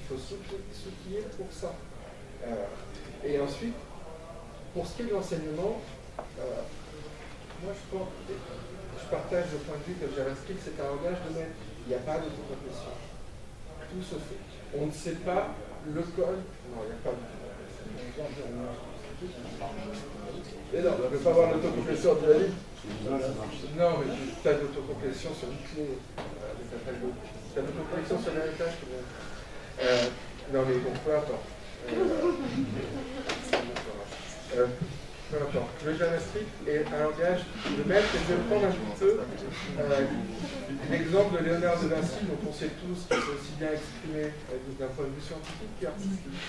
Il faut s'outiller pour ça. Et ensuite, pour ce qui est de l'enseignement, moi je partage le point de vue que JavaScript c'est un langage de maître. Il n'y a pas d'autocomplétion. Tout se fait. On ne sait pas le code. Non, il n'y a pas d'autocomplétion. Et non, on ne peut pas avoir l'autocomplétion de la ligne. Non, mais tu as l'autocomplétion sur une clé. Tu as l'autocomplétion sur l'héritage. Non, mais bon, peu importe. Peu importe. Le JavaScript est un langage de maître, et je vais prendre un petit peu l'exemple de Léonard de Vinci, dont on sait tous qu'il s'est aussi bien exprimé d'un point de vue scientifique qu'artistique.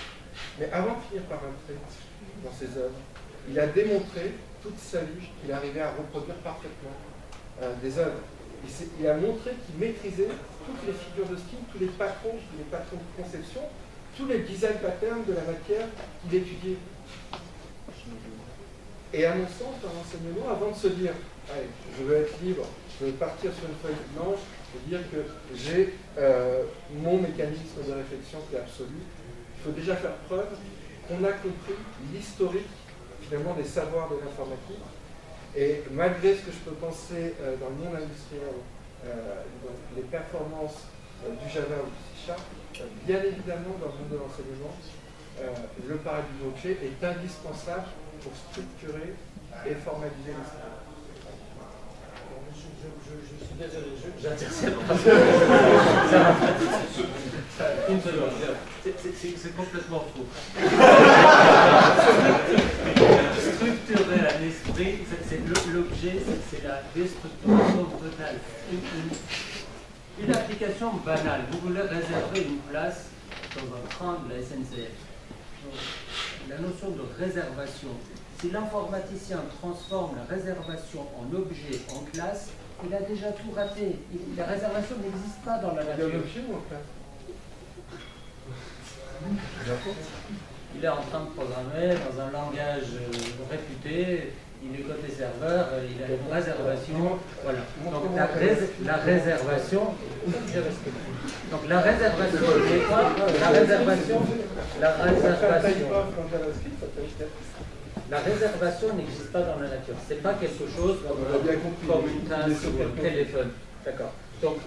Mais avant de finir par un trait dans ses œuvres, il a démontré toute sa vie qu'il arrivait à reproduire parfaitement des œuvres. Il a montré qu'il maîtrisait toutes les figures de style, tous les patrons de conception, tous les design patterns de la matière qu'il étudiait. Et à mon sens, dans l'enseignement, avant de se dire allez, je veux être libre, je veux partir sur une feuille blanche, je veux dire que j'ai mon mécanisme de réflexion qui est absolu, il faut déjà faire preuve qu'on a compris l'historique finalement des savoirs de l'informatique. Et malgré ce que je peux penser dans le monde industriel, les performances du Java ou du C#, bien évidemment dans le monde de l'enseignement, le paradigme objet est indispensable pour structurer et formaliser l'histoire. Je suis désolé, j'intercède. Une seconde. C'est complètement faux. Structurer un esprit, c'est l'objet, c'est la déstructuration totale. Une application banale. Vous voulez réserver une place dans un train de la SNCF. Donc, la notion de réservation, si l'informaticien transforme la réservation en objet, en classe, il a déjà tout raté. La réservation n'existe pas dans la nature. Il y a un objet ou en classe? Il est en train de programmer dans un langage réputé, il est côté serveur, il a une réservation. Voilà. Donc la réservation. Donc la réservation, c'est quoi? La réservation n'existe pas dans la nature. C'est pas quelque chose comme une tasse ou un téléphone. D'accord. Donc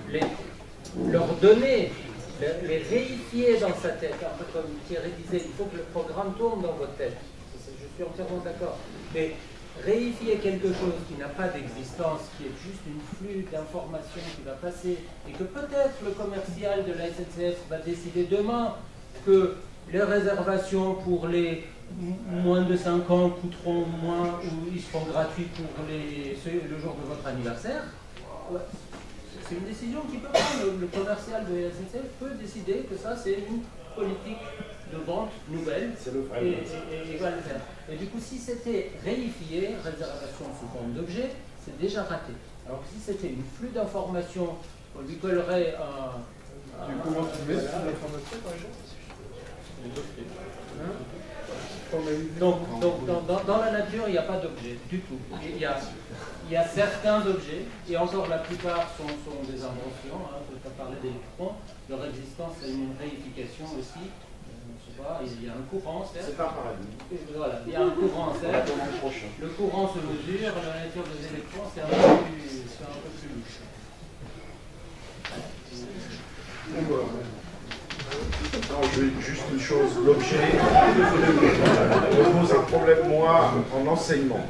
leur donner, les réifier dans sa tête, un peu comme Thierry disait, il faut que le programme tourne dans votre tête. Je suis entièrement d'accord. Mais réifier quelque chose qui n'a pas d'existence, qui est juste une flux d'informations qui va passer, et que peut-être le commercial de la SNCF va décider demain que les réservations pour les moins de 5 ans coûteront moins ou ils seront gratuits pour le jour de votre anniversaire. Ouais. C'est une décision qui peut prendre. Le commercial de la SNCF peut décider que ça c'est une politique de vente nouvelle et va le faire. Et du coup, si c'était réifié, réservation sous forme d'objet, c'est déjà raté. Alors que si c'était une flux d'informations, on lui collerait un... Du coup, comment tu mets l'information par exemple? Donc dans la nature, il n'y a pas d'objet du tout. Il y a certains objets, et encore la plupart sont des inventions. Tu as parlé d'électrons, leur existence a une réification aussi. Il y a un courant, certes. C'est un paradigme. Voilà, il y a un courant, certes. Le courant se mesure, la nature des électrons, c'est un peu plus louche. Non, je vais juste une chose, l'objet me pose un problème, moi, en enseignement.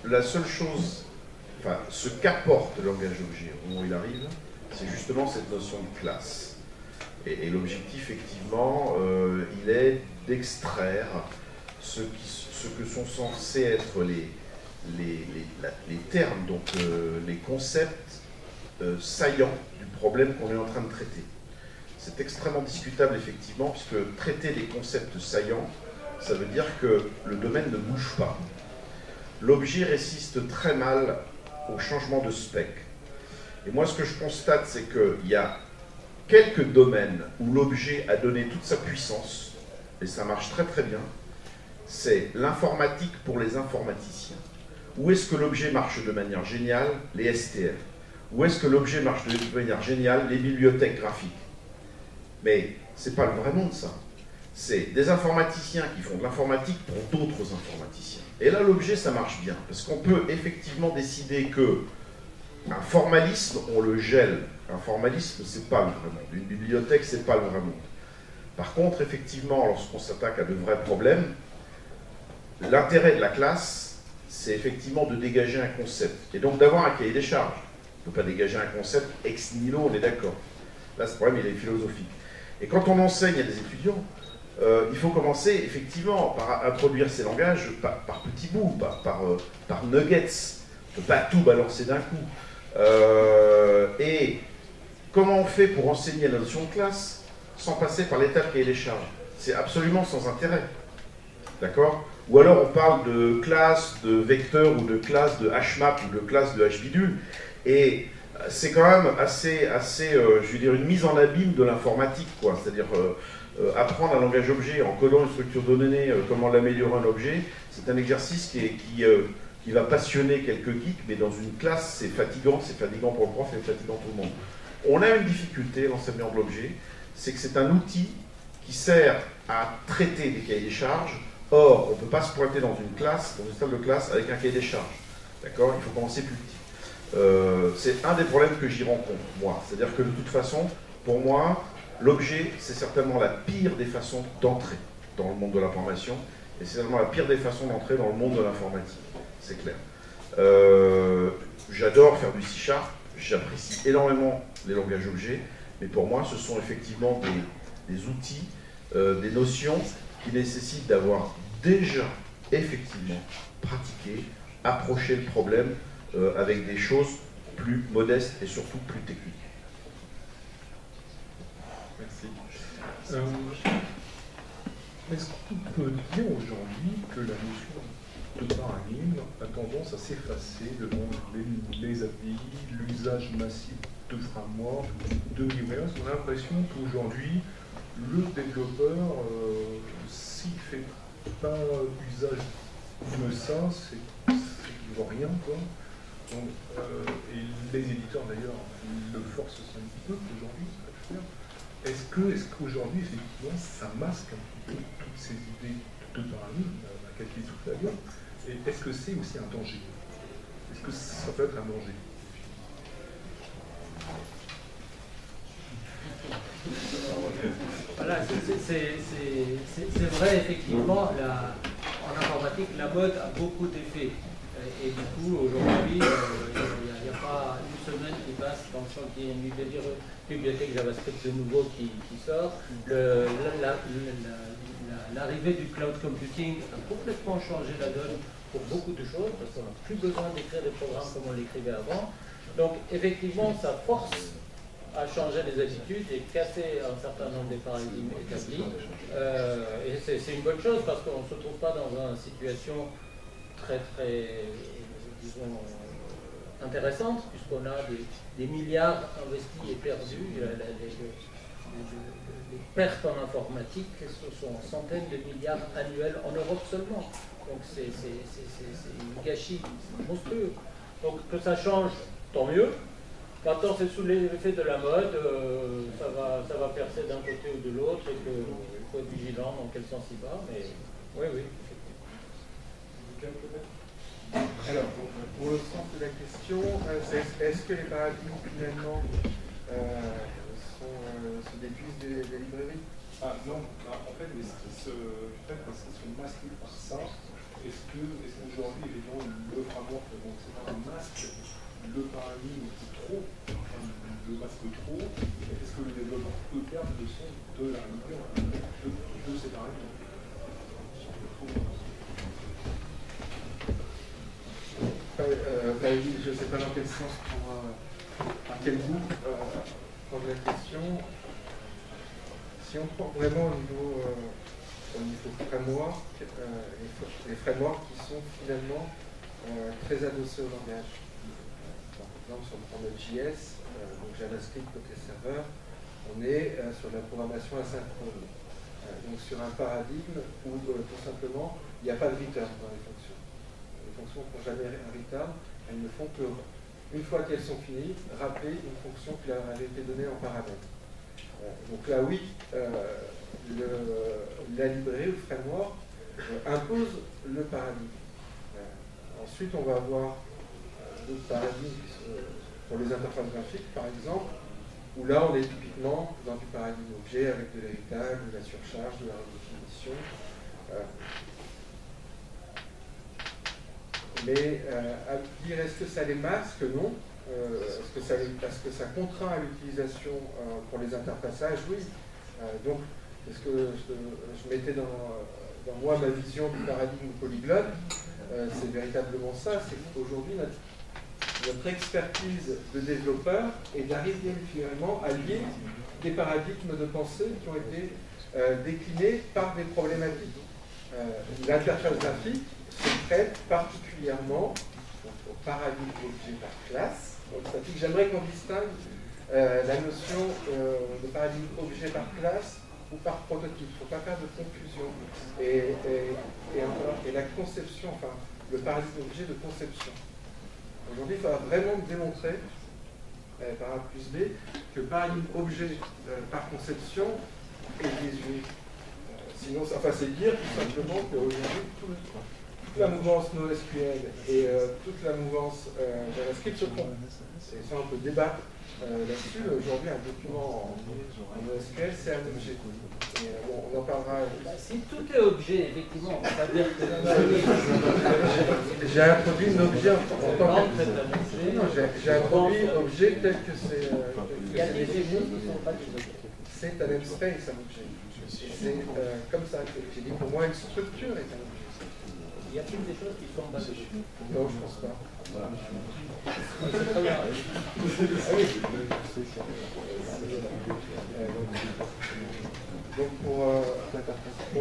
La seule chose, enfin, ce qu'apporte le langage objet au moment où il arrive, c'est justement cette notion de classe. Et l'objectif, effectivement, il est d'extraire ce que sont censés être les termes, donc les concepts saillants du problème qu'on est en train de traiter. C'est extrêmement discutable, effectivement, puisque traiter des concepts saillants, ça veut dire que le domaine ne bouge pas. l'objet résiste très mal au changement de spec. Et moi, ce que je constate, c'est qu'il y a quelques domaines où l'objet a donné toute sa puissance, et ça marche très très bien. C'est l'informatique pour les informaticiens. Où est-ce que l'objet marche de manière géniale? Les STL. Où est-ce que l'objet marche de manière géniale? Les bibliothèques graphiques. Mais c'est pas le vrai monde, ça. C'est des informaticiens qui font de l'informatique pour d'autres informaticiens. Et là, l'objet, ça marche bien. Parce qu'on peut effectivement décider que un formalisme, on le gèle. Un formalisme, c'est pas le vrai monde. Une bibliothèque, c'est pas le vrai monde. Par contre, effectivement, lorsqu'on s'attaque à de vrais problèmes, l'intérêt de la classe, c'est effectivement de dégager un concept. Et donc d'avoir un cahier des charges. On ne peut pas dégager un concept ex nihilo, on est d'accord. Là, ce problème, il est philosophique. Et quand on enseigne à des étudiants, il faut commencer effectivement par introduire ces langages par petits bouts, par nuggets. On ne peut pas tout balancer d'un coup. Et comment on fait pour enseigner la notion de classe sans passer par l'étape cahier des charges? C'est absolument sans intérêt. D'accord? Ou alors on parle de classe, de vecteur, ou de classe de HMAP, ou de classe de HBidule. Et c'est quand même assez je veux dire, une mise en abîme de l'informatique, quoi. C'est-à-dire apprendre un langage objet en codant une structure de données, comment l'améliorer un objet, c'est un exercice qui va passionner quelques geeks, mais dans une classe, c'est fatigant pour le prof, c'est fatigant pour le monde. On a une difficulté, l'enseignement de l'objet, c'est que c'est un outil qui sert à traiter des cahiers des charges. Or, on ne peut pas se pointer dans une classe, dans une salle de classe, avec un cahier des charges. D'accord? Il faut commencer plus petit. C'est un des problèmes que j'y rencontre, moi. C'est-à-dire que de toute façon, pour moi, l'objet, c'est certainement la pire des façons d'entrer dans le monde de l'information, et c'est certainement la pire des façons d'entrer dans le monde de l'informatique. C'est clair. J'adore faire du C#, j'apprécie énormément les langages objets, mais pour moi, ce sont effectivement des outils, des notions qui nécessitent d'avoir déjà effectivement pratiqué, approché le problème avec des choses plus modestes et surtout plus techniques. Merci. Est-ce qu'on peut dire aujourd'hui que la notion de paradigme a tendance à s'effacer devant les API, l'usage massif de frameworks, de libraires? On a l'impression qu'aujourd'hui, le développeur, s'il ne fait pas usage de ça, c'est qu'il ne voit rien, quoi. Donc, et les éditeurs, d'ailleurs, le forcent un petit peu aujourd'hui, ça va le faire. Est-ce qu'aujourd'hui, effectivement, ça masque un petit peu toutes ces idées de paradigme, à quelques souffles d'ailleurs, et est-ce que c'est aussi un danger? Est-ce que ça peut être un danger? Voilà, c'est vrai, effectivement, en informatique, la mode a beaucoup d'effets. Et du coup, aujourd'hui, il n'y a pas une semaine qui passe sans qu'il y ait une bibliothèque JavaScript de nouveau qui sort. L'arrivée du cloud computing a complètement changé la donne pour beaucoup de choses, parce qu'on n'a plus besoin d'écrire des programmes comme on l'écrivait avant. Donc, effectivement, ça force à changer les attitudes et casser un certain nombre de paradigmes établis. Et c'est une bonne chose, parce qu'on ne se trouve pas dans une situation très, disons, intéressante, puisqu'on a des milliards investis et perdus. Les pertes en informatique, ce sont centaines de milliards annuels en Europe seulement. Donc c'est un gâchis monstrueux. Donc que ça change, tant mieux. Maintenant, c'est sous l'effet de la mode, ça va percer d'un côté ou de l'autre, et qu'il faut être vigilant dans quel sens il va, mais oui. Alors, pour le sens de la question, est-ce que les paradigmes, finalement, se déduisent des librairies? Ah non, en fait, parce qu'ils sont masqués par ça, est-ce qu'aujourd'hui, évidemment, le framework, donc c'est un masque, le paradigme trop, le masque trop, est-ce que le développeur peut perdre le sens de la réalité de ces paradigmes? Je ne sais pas dans quel sens, à quel bout prendre la question. Si on prend vraiment au niveau framework, les frameworks qui sont finalement très adossé au langage. Par exemple, si on prend Node.js, donc JavaScript côté serveur, on est sur la programmation asynchrone. Donc sur un paradigme où tout simplement il n'y a pas de return dans les fonctions. Les fonctions ne font jamais un return, elles ne font que, une fois qu'elles sont finies, rappeler une fonction qui leur avait été donnée en paramètre. Donc là oui, la librairie ou le framework impose le paradigme. Ensuite on va avoir d'autres paradigmes pour les interfaces graphiques par exemple, où là on est typiquement dans du paradigme objet avec de l'héritage, de la surcharge, de la redéfinition. Mais à dire est-ce que ça les masque? Non. Est-ce que ça contraint à l'utilisation pour les interfaçages? Oui. Donc, est-ce que je mettais dans moi ma vision du paradigme polyglotte? C'est véritablement ça, c'est qu'aujourd'hui notre expertise de développeur est d'arriver finalement à lier des paradigmes de pensée qui ont été déclinés par des problématiques. L'interface graphique se traite particulièrement au paradigme objet par classe. J'aimerais qu'on distingue la notion de paradigme objet par classe ou par prototype. Il ne faut pas faire de confusion. Et la conception, enfin, le paradigme objet de conception. Aujourd'hui, il faudra vraiment démontrer, par A plus B, que le paradigme objet par conception est désuet. Sinon, c'est dire tout simplement qu'aujourd'hui, toute la mouvance NoSQL et toute la mouvance JavaScript se font. Et ça, on peut débattre là-dessus. Aujourd'hui, un document en NoSQL, c'est un objet. Et, bon, on en parlera. Si tout est objet, effectivement, on va dire que... J'ai introduit un objet en tant que... Non, j'ai introduit objet tel que c'est... Il y a des objets qui ne sont pas des objets. C'est un namespace, un objet. C'est comme ça que j'ai dit. Pour moi, une structure est un objet. Y a-t-il des choses qui sont basées dessus? Non, je ne pense pas. Voilà. C'est très bien. Donc pour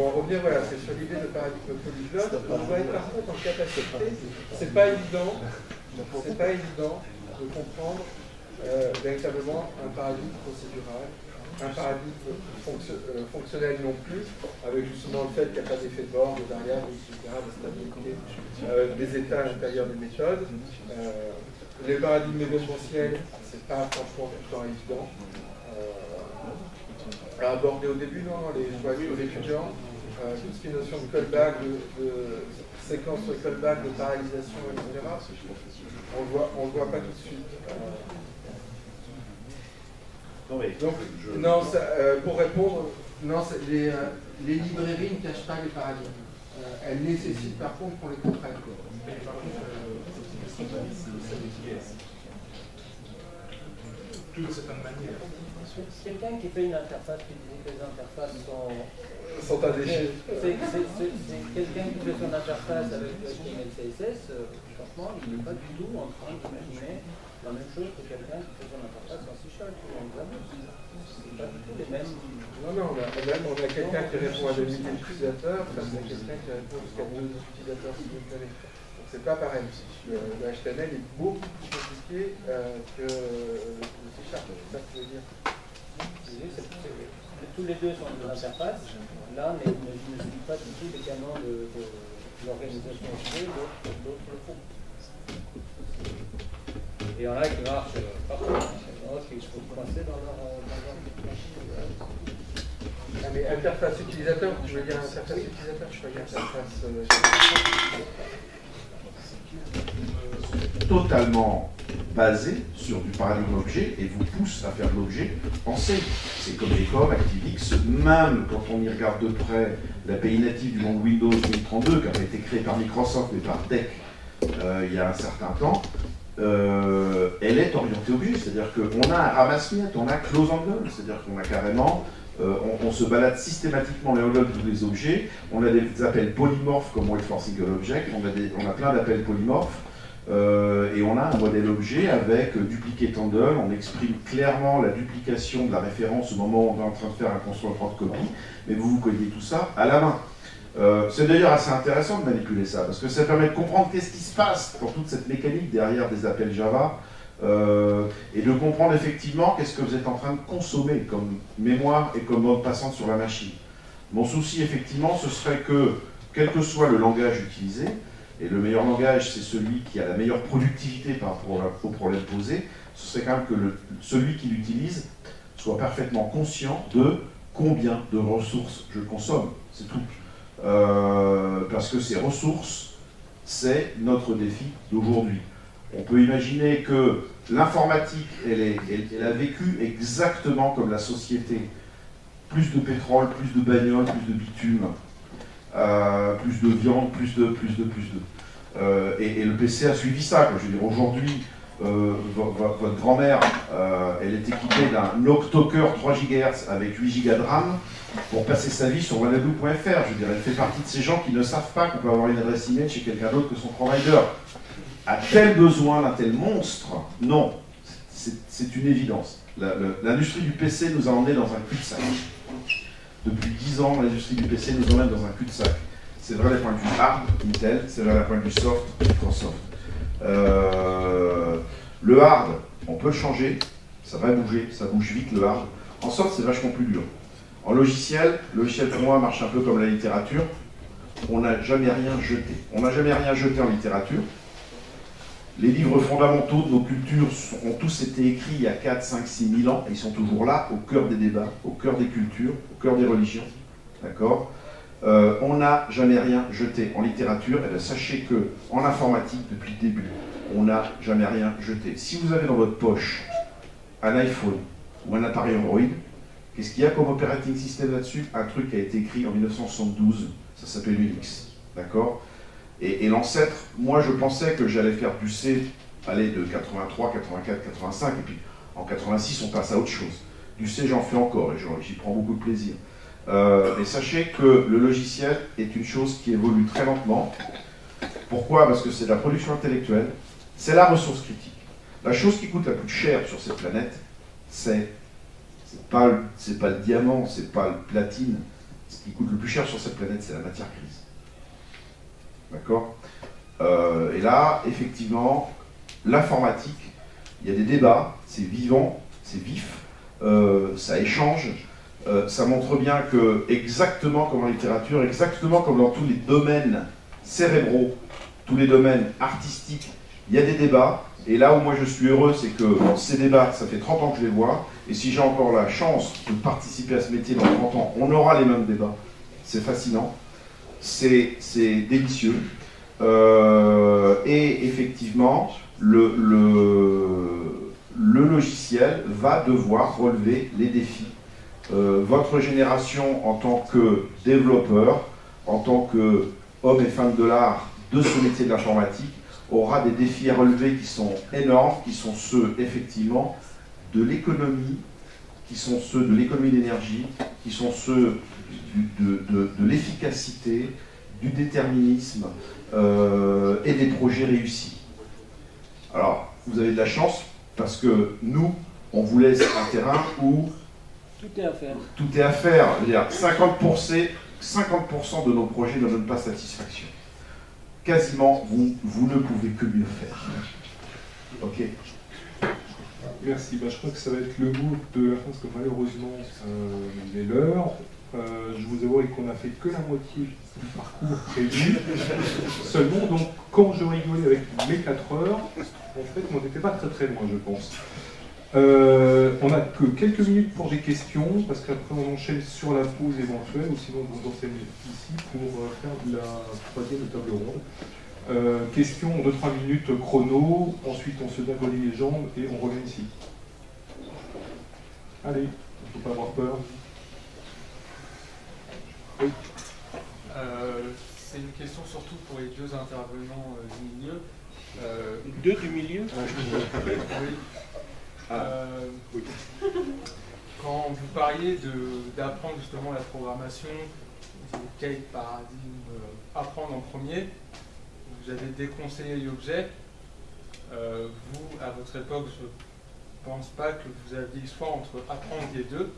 en revenir, voilà, c'est sur l'idée de paradigme polyglotte. On va être par contre en capacité, c'est pas évident de comprendre véritablement un paradigme procédural, un paradigme fonctionnel non plus, avec justement le fait qu'il n'y a pas d'effet de bord, de variables, etc., de stabilité, des états à l'intérieur des méthodes. Les paradigmes événementiels, c'est pas franchement tout le temps évident à aborder au début, non, les étudiants, tout ce qui est notion de callback, de séquence de callback, de paralysation, etc., on le voit pas tout de suite. Donc, non, ça, pour répondre, non, les librairies ne cachent pas les paradigmes. Elles nécessitent par contre qu'on les comprenne. D'une certaine manière. Quelqu'un qui fait une interface, qui dit que les interfaces sont un déchet. C'est quelqu'un qui fait son interface avec le HTML CSS, franchement, il n'est pas du tout en train d'imaginer la même chose que quelqu'un qui fait son interface en C#. C'est pas du tout les mêmes. Non, on a quelqu'un qui répond à 2000 utilisateurs, face à quelqu'un qui répond jusqu'à 2 utilisateurs simultanés. Donc c'est pas pareil. Le HTML est beaucoup plus compliqué que le C#. C'est ça que je veux dire. Tous les deux sont des interfaces. L'un ne suit pas du tout les canons de l'organisation objet, l'autre le font. Et il y en a qui marchent partout. Il y en a qui se font coincer dans leur Ah, mais interface utilisateur, tu veux dire interface utilisateur, je crois interface... Totalement basé sur du paradigme objet et vous pousse à faire de l'objet en C. C'est comme Ecom, ActiveX, même quand on y regarde de près l'API native du monde Windows 2032 qui a été créé par Microsoft et par DEC il y a un certain temps, elle est orientée objet, c'est-à-dire qu'on a un ramasse-miettes, on a close angle, c'est-à-dire qu'on a carrément, on se balade systématiquement les logs des objets, on a des appels polymorphes comme wait for single object, on a plein d'appels polymorphes, et on a un modèle objet avec duplicate handle, on exprime clairement la duplication de la référence au moment où on est en train de faire un constructeur de copie, mais vous codiez tout ça à la main. C'est d'ailleurs assez intéressant de manipuler ça, parce que ça permet de comprendre qu'est-ce qui se passe dans toute cette mécanique derrière des appels Java, et de comprendre effectivement qu'est-ce que vous êtes en train de consommer comme mémoire et comme bande passante sur la machine. Mon souci, effectivement, ce serait que, quel que soit le langage utilisé, et le meilleur langage, c'est celui qui a la meilleure productivité par rapport au problème posé, ce serait quand même que celui qui l'utilise soit parfaitement conscient de combien de ressources je consomme, c'est tout. Parce que ces ressources, c'est notre défi d'aujourd'hui. On peut imaginer que l'informatique, elle a vécu exactement comme la société. Plus de pétrole, plus de bagnoles, plus de bitume, plus de viande, plus de. Et le PC a suivi ça, quoi. Je veux dire, aujourd'hui, votre grand-mère, elle est équipée d'un octocœur 3 GHz avec 8 Go de RAM pour passer sa vie sur wanadoo.fr. Je veux dire, elle fait partie de ces gens qui ne savent pas qu'on peut avoir une adresse email chez quelqu'un d'autre que son provider. A-t-elle besoin d'un tel monstre? Non, c'est une évidence. L'industrie du PC nous a emmenés dans un cul-de-sac. Depuis 10 ans, l'industrie du PC nous emmène dans un cul-de-sac. C'est vrai d'un point de vue hard, Intel, c'est vrai d'un point de vue soft, Microsoft. Le hard, on peut le changer, ça va bouger, ça bouge vite le hard. En soft, c'est vachement plus dur. En logiciel, le logiciel pour moi marche un peu comme la littérature. On n'a jamais rien jeté. On n'a jamais rien jeté en littérature. Les livres fondamentaux de nos cultures ont tous été écrits il y a 4, 5, 6 000 ans, et ils sont toujours là, au cœur des débats, au cœur des cultures, au cœur des religions. D'accord ? On n'a jamais rien jeté en littérature, et bien sachez qu'en informatique, depuis le début, on n'a jamais rien jeté. Si vous avez dans votre poche un iPhone ou un Atari Android, qu'est-ce qu'il y a comme operating system là-dessus? Un truc qui a été écrit en 1972, ça s'appelle Unix. D'accord ? Et l'ancêtre, moi je pensais que j'allais faire du C, aller de 83, 84, 85, et puis en 86 on passe à autre chose. Du C j'en fais encore, et j'y prends beaucoup de plaisir. Mais sachez que le logiciel est une chose qui évolue très lentement. Pourquoi? Parce que c'est de la production intellectuelle, c'est la ressource critique. La chose qui coûte la plus cher sur cette planète, c'est pas le diamant, c'est pas le platine. Ce qui coûte le plus cher sur cette planète, c'est la matière grise. D'accord? Et là, effectivement, l'informatique, il y a des débats, c'est vivant, c'est vif, ça échange, ça montre bien que, exactement comme en littérature, exactement comme dans tous les domaines cérébraux, tous les domaines artistiques, il y a des débats, et là où moi je suis heureux, c'est que ces débats, ça fait 30 ans que je les vois, et si j'ai encore la chance de participer à ce métier dans 30 ans, on aura les mêmes débats. C'est fascinant. C'est délicieux. Et effectivement, le logiciel va devoir relever les défis. Votre génération, en tant que développeur, en tant qu'homme et femme de l'art de ce métier de l'informatique, aura des défis à relever qui sont énormes, qui sont ceux, effectivement, de l'économie, qui sont ceux de l'économie d'énergie, qui sont ceux de l'efficacité, du déterminisme et des projets réussis. Alors, vous avez de la chance parce que nous, on vous laisse un terrain où tout est à faire. Tout est à faire. Je veux dire, 50% de nos projets ne donnent pas satisfaction. Quasiment, vous ne pouvez que mieux faire. Ok. Merci. Je crois que ça va être le mot de la fin, parce que malheureusement, il est l'heure. Je vous avoue qu'on n'a fait que la moitié du parcours prévu. Seulement, donc, quand je rigolais avec mes 4 heures, en fait, on n'était pas très loin, je pense. On n'a que quelques minutes pour des questions, parce qu'après on enchaîne sur la pause éventuelle, ou sinon vous enseignez ici pour faire de la troisième table ronde. Questions, 2-3 minutes chrono, ensuite on se dégolie les jambes et on revient ici. Allez, il ne faut pas avoir peur. Oui. C'est une question surtout pour les 2 intervenants du milieu. 2 du milieu Oui. Oui. Quand vous parliez d'apprendre justement la programmation, quel paradigme apprendre en premier, vous avez déconseillé l'objet. Vous, à votre époque, je ne pense pas que vous aviez le choix entre apprendre les deux.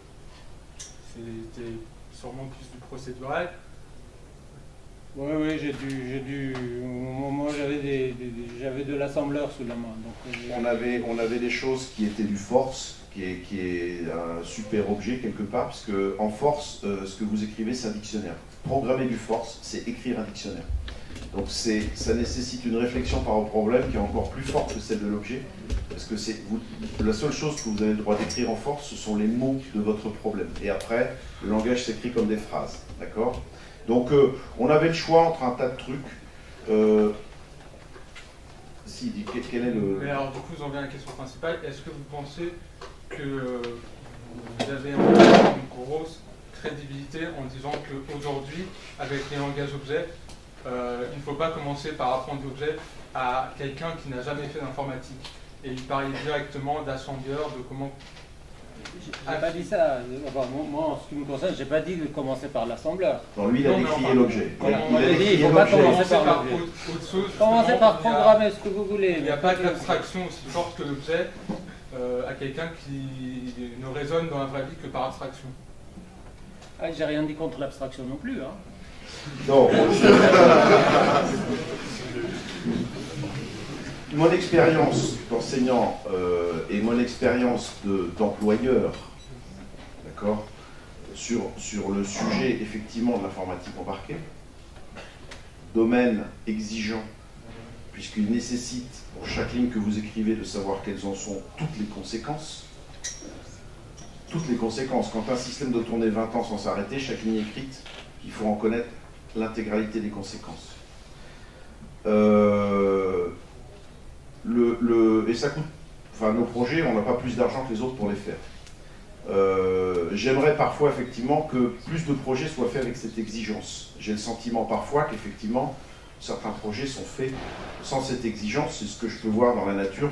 C'était sûrement plus du procédural. Oui, moi j'avais de l'assembleur sous la main. Donc, on avait des choses qui étaient du force, qui est un super objet quelque part, parce que en force, ce que vous écrivez, c'est un dictionnaire. Programmer du force, c'est écrire un dictionnaire. Donc ça nécessite une réflexion par rapport au problème qui est encore plus forte que celle de l'objet, parce que la seule chose que vous avez le droit d'écrire en force, ce sont les mots de votre problème. Et après, le langage s'écrit comme des phrases, d'accord? Donc on avait le choix entre un tas de trucs. Quel est le... Mais alors du coup, j'en viens à la question principale. Est-ce que vous pensez que vous avez une grosse crédibilité en disant qu'aujourd'hui, avec les langages objets, il ne faut pas commencer par apprendre l'objet à quelqu'un qui n'a jamais fait d'informatique et lui parler directement d'assembleur, de comment... J'ai pas dit ça. Enfin, moi, en ce qui me concerne, j'ai pas dit de commencer par l'assembleur. Non, lui, il a décrié l'objet. Il a dit, il ne faut pas commencer par l'objet. Commencez par programmer ce que vous voulez. Il n'y a pas d'abstraction aussi forte que l'objet à quelqu'un qui ne raisonne dans la vraie vie que par abstraction. Ah, j'ai rien dit contre l'abstraction non plus. Hein. Non. Mon expérience d'enseignant et mon expérience d'employeur, d'accord, sur le sujet effectivement de l'informatique embarquée, domaine exigeant, puisqu'il nécessite pour chaque ligne que vous écrivez de savoir quelles en sont toutes les conséquences. Toutes les conséquences. Quand un système doit tourner 20 ans sans s'arrêter, chaque ligne écrite, il faut en connaître l'intégralité des conséquences. Et ça coûte, enfin nos projets, on n'a pas plus d'argent que les autres pour les faire. J'aimerais parfois effectivement que plus de projets soient faits avec cette exigence. J'ai le sentiment parfois qu'effectivement certains projets sont faits sans cette exigence. C'est ce que je peux voir dans la nature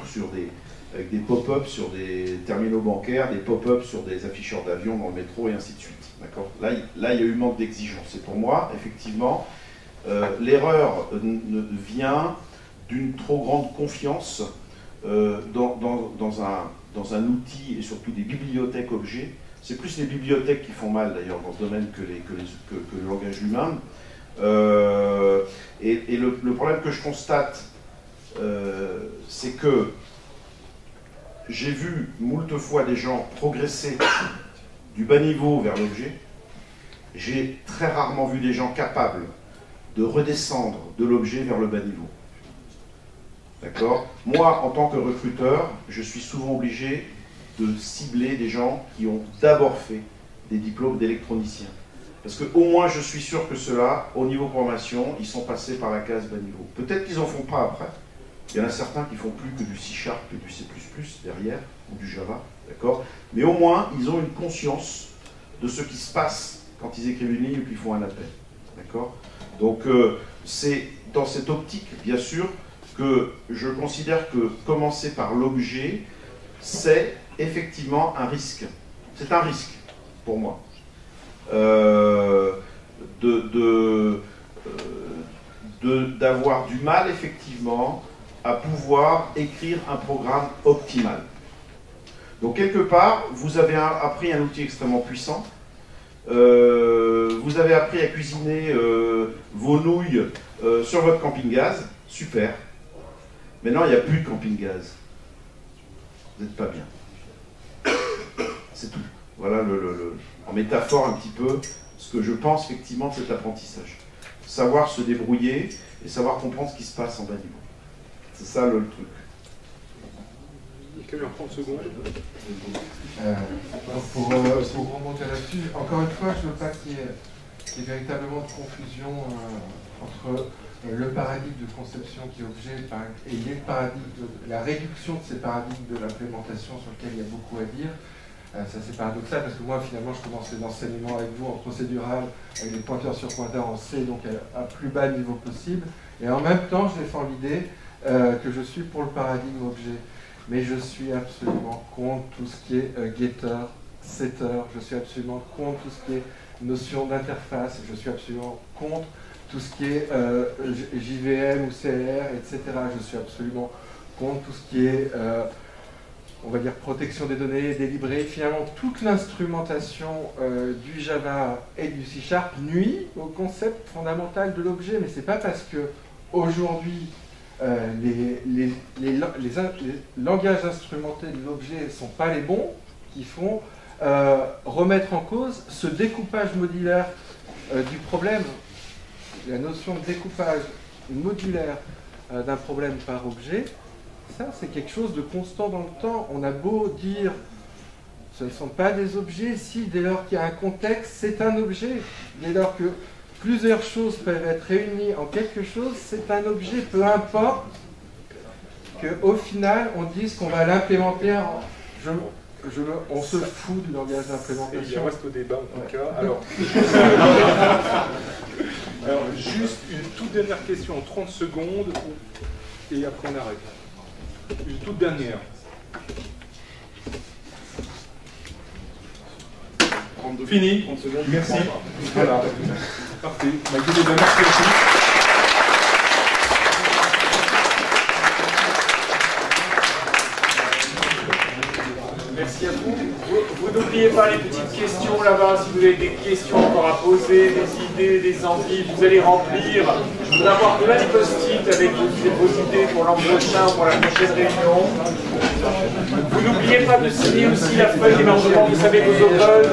avec des pop-up sur des terminaux bancaires, des pop-up sur des afficheurs d'avions dans le métro et ainsi de suite. Là, il y a eu manque d'exigence. Et pour moi, effectivement, l'erreur vient d'une trop grande confiance dans un outil et surtout des bibliothèques objets. C'est plus les bibliothèques qui font mal d'ailleurs dans ce domaine que le langage humain. Et le problème que je constate, c'est que j'ai vu moult fois des gens progresser du bas niveau vers l'objet. J'ai très rarement vu des gens capables de redescendre de l'objet vers le bas niveau. D'accord? Moi, en tant que recruteur, je suis souvent obligé de cibler des gens qui ont d'abord fait des diplômes d'électronicien. Parce qu'au moins, je suis sûr que ceux-là, au niveau formation, ils sont passés par la case bas niveau. Peut-être qu'ils n'en font pas après. Il y en a certains qui font plus que du C# et du C++ derrière, ou du Java, d'accord? Mais au moins, ils ont une conscience de ce qui se passe quand ils écrivent une ligne ou qu'ils font un appel, d'accord? Donc, c'est dans cette optique, bien sûr, que je considère que commencer par l'objet, c'est effectivement un risque. C'est un risque, pour moi. D'avoir du mal, effectivement, à pouvoir écrire un programme optimal. Donc, quelque part, vous avez appris un outil extrêmement puissant. Vous avez appris à cuisiner vos nouilles sur votre camping-gaz. Super. Maintenant, il n'y a plus de camping-gaz. Vous n'êtes pas bien. C'est tout. Voilà, en métaphore un petit peu, ce que je pense effectivement de cet apprentissage. Savoir se débrouiller et savoir comprendre ce qui se passe en bas niveau. C'est ça le truc. Quelqu'un en 30 secondes. Pour remonter là-dessus, encore une fois, je ne veux pas qu'il y ait véritablement de confusion entre le paradigme de conception qui est objet et les paradigmes la réduction de ces paradigmes de l'implémentation sur lequel il y a beaucoup à dire. Ça c'est paradoxal parce que moi finalement je commençais l'enseignement avec vous en procédural avec des pointeurs sur pointeurs en C, donc à plus bas niveau possible, et en même temps je défends l'idée que je suis pour le paradigme objet, mais je suis absolument contre tout ce qui est getter, setter, je suis absolument contre tout ce qui est notion d'interface, je suis absolument contre tout ce qui est JVM ou CLR, etc. Je suis absolument contre tout ce qui est on va dire protection des données, des librairies, finalement toute l'instrumentation du Java et du C# nuit au concept fondamental de l'objet. Mais c'est pas parce que aujourd'hui les langages instrumentés de l'objet ne sont pas les bons qui font remettre en cause ce découpage modulaire du problème. La notion de découpage modulaire d'un problème par objet, ça c'est quelque chose de constant dans le temps. On a beau dire ce ne sont pas des objets, si dès lors qu'il y a un contexte, c'est un objet. Dès lors que plusieurs choses peuvent être réunies en quelque chose, c'est un objet, peu importe qu'au final on dise qu'on va l'implémenter en... on se fout du langage d'implémentation. Il reste au débat en tout cas. Alors, alors, juste une toute dernière question en 30 secondes et après on arrête. Une toute dernière. 32, Fini. 30 secondes. Merci. Voilà. Parfait. Merci à tous. Merci à vous. Vous n'oubliez pas les petites questions là-bas, si vous avez des questions encore à poser, des idées, des envies, vous allez remplir. Je voudrais avoir plein de post-it avec vos idées pour l'an prochain, pour la prochaine réunion. Vous n'oubliez pas de signer aussi la feuille d'émargement, vous savez, vos open.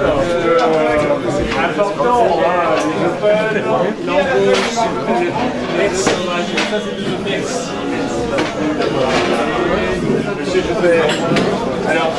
Important, hein, les open, l'embauche. Merci. Merci. Monsieur Joubert. Alors,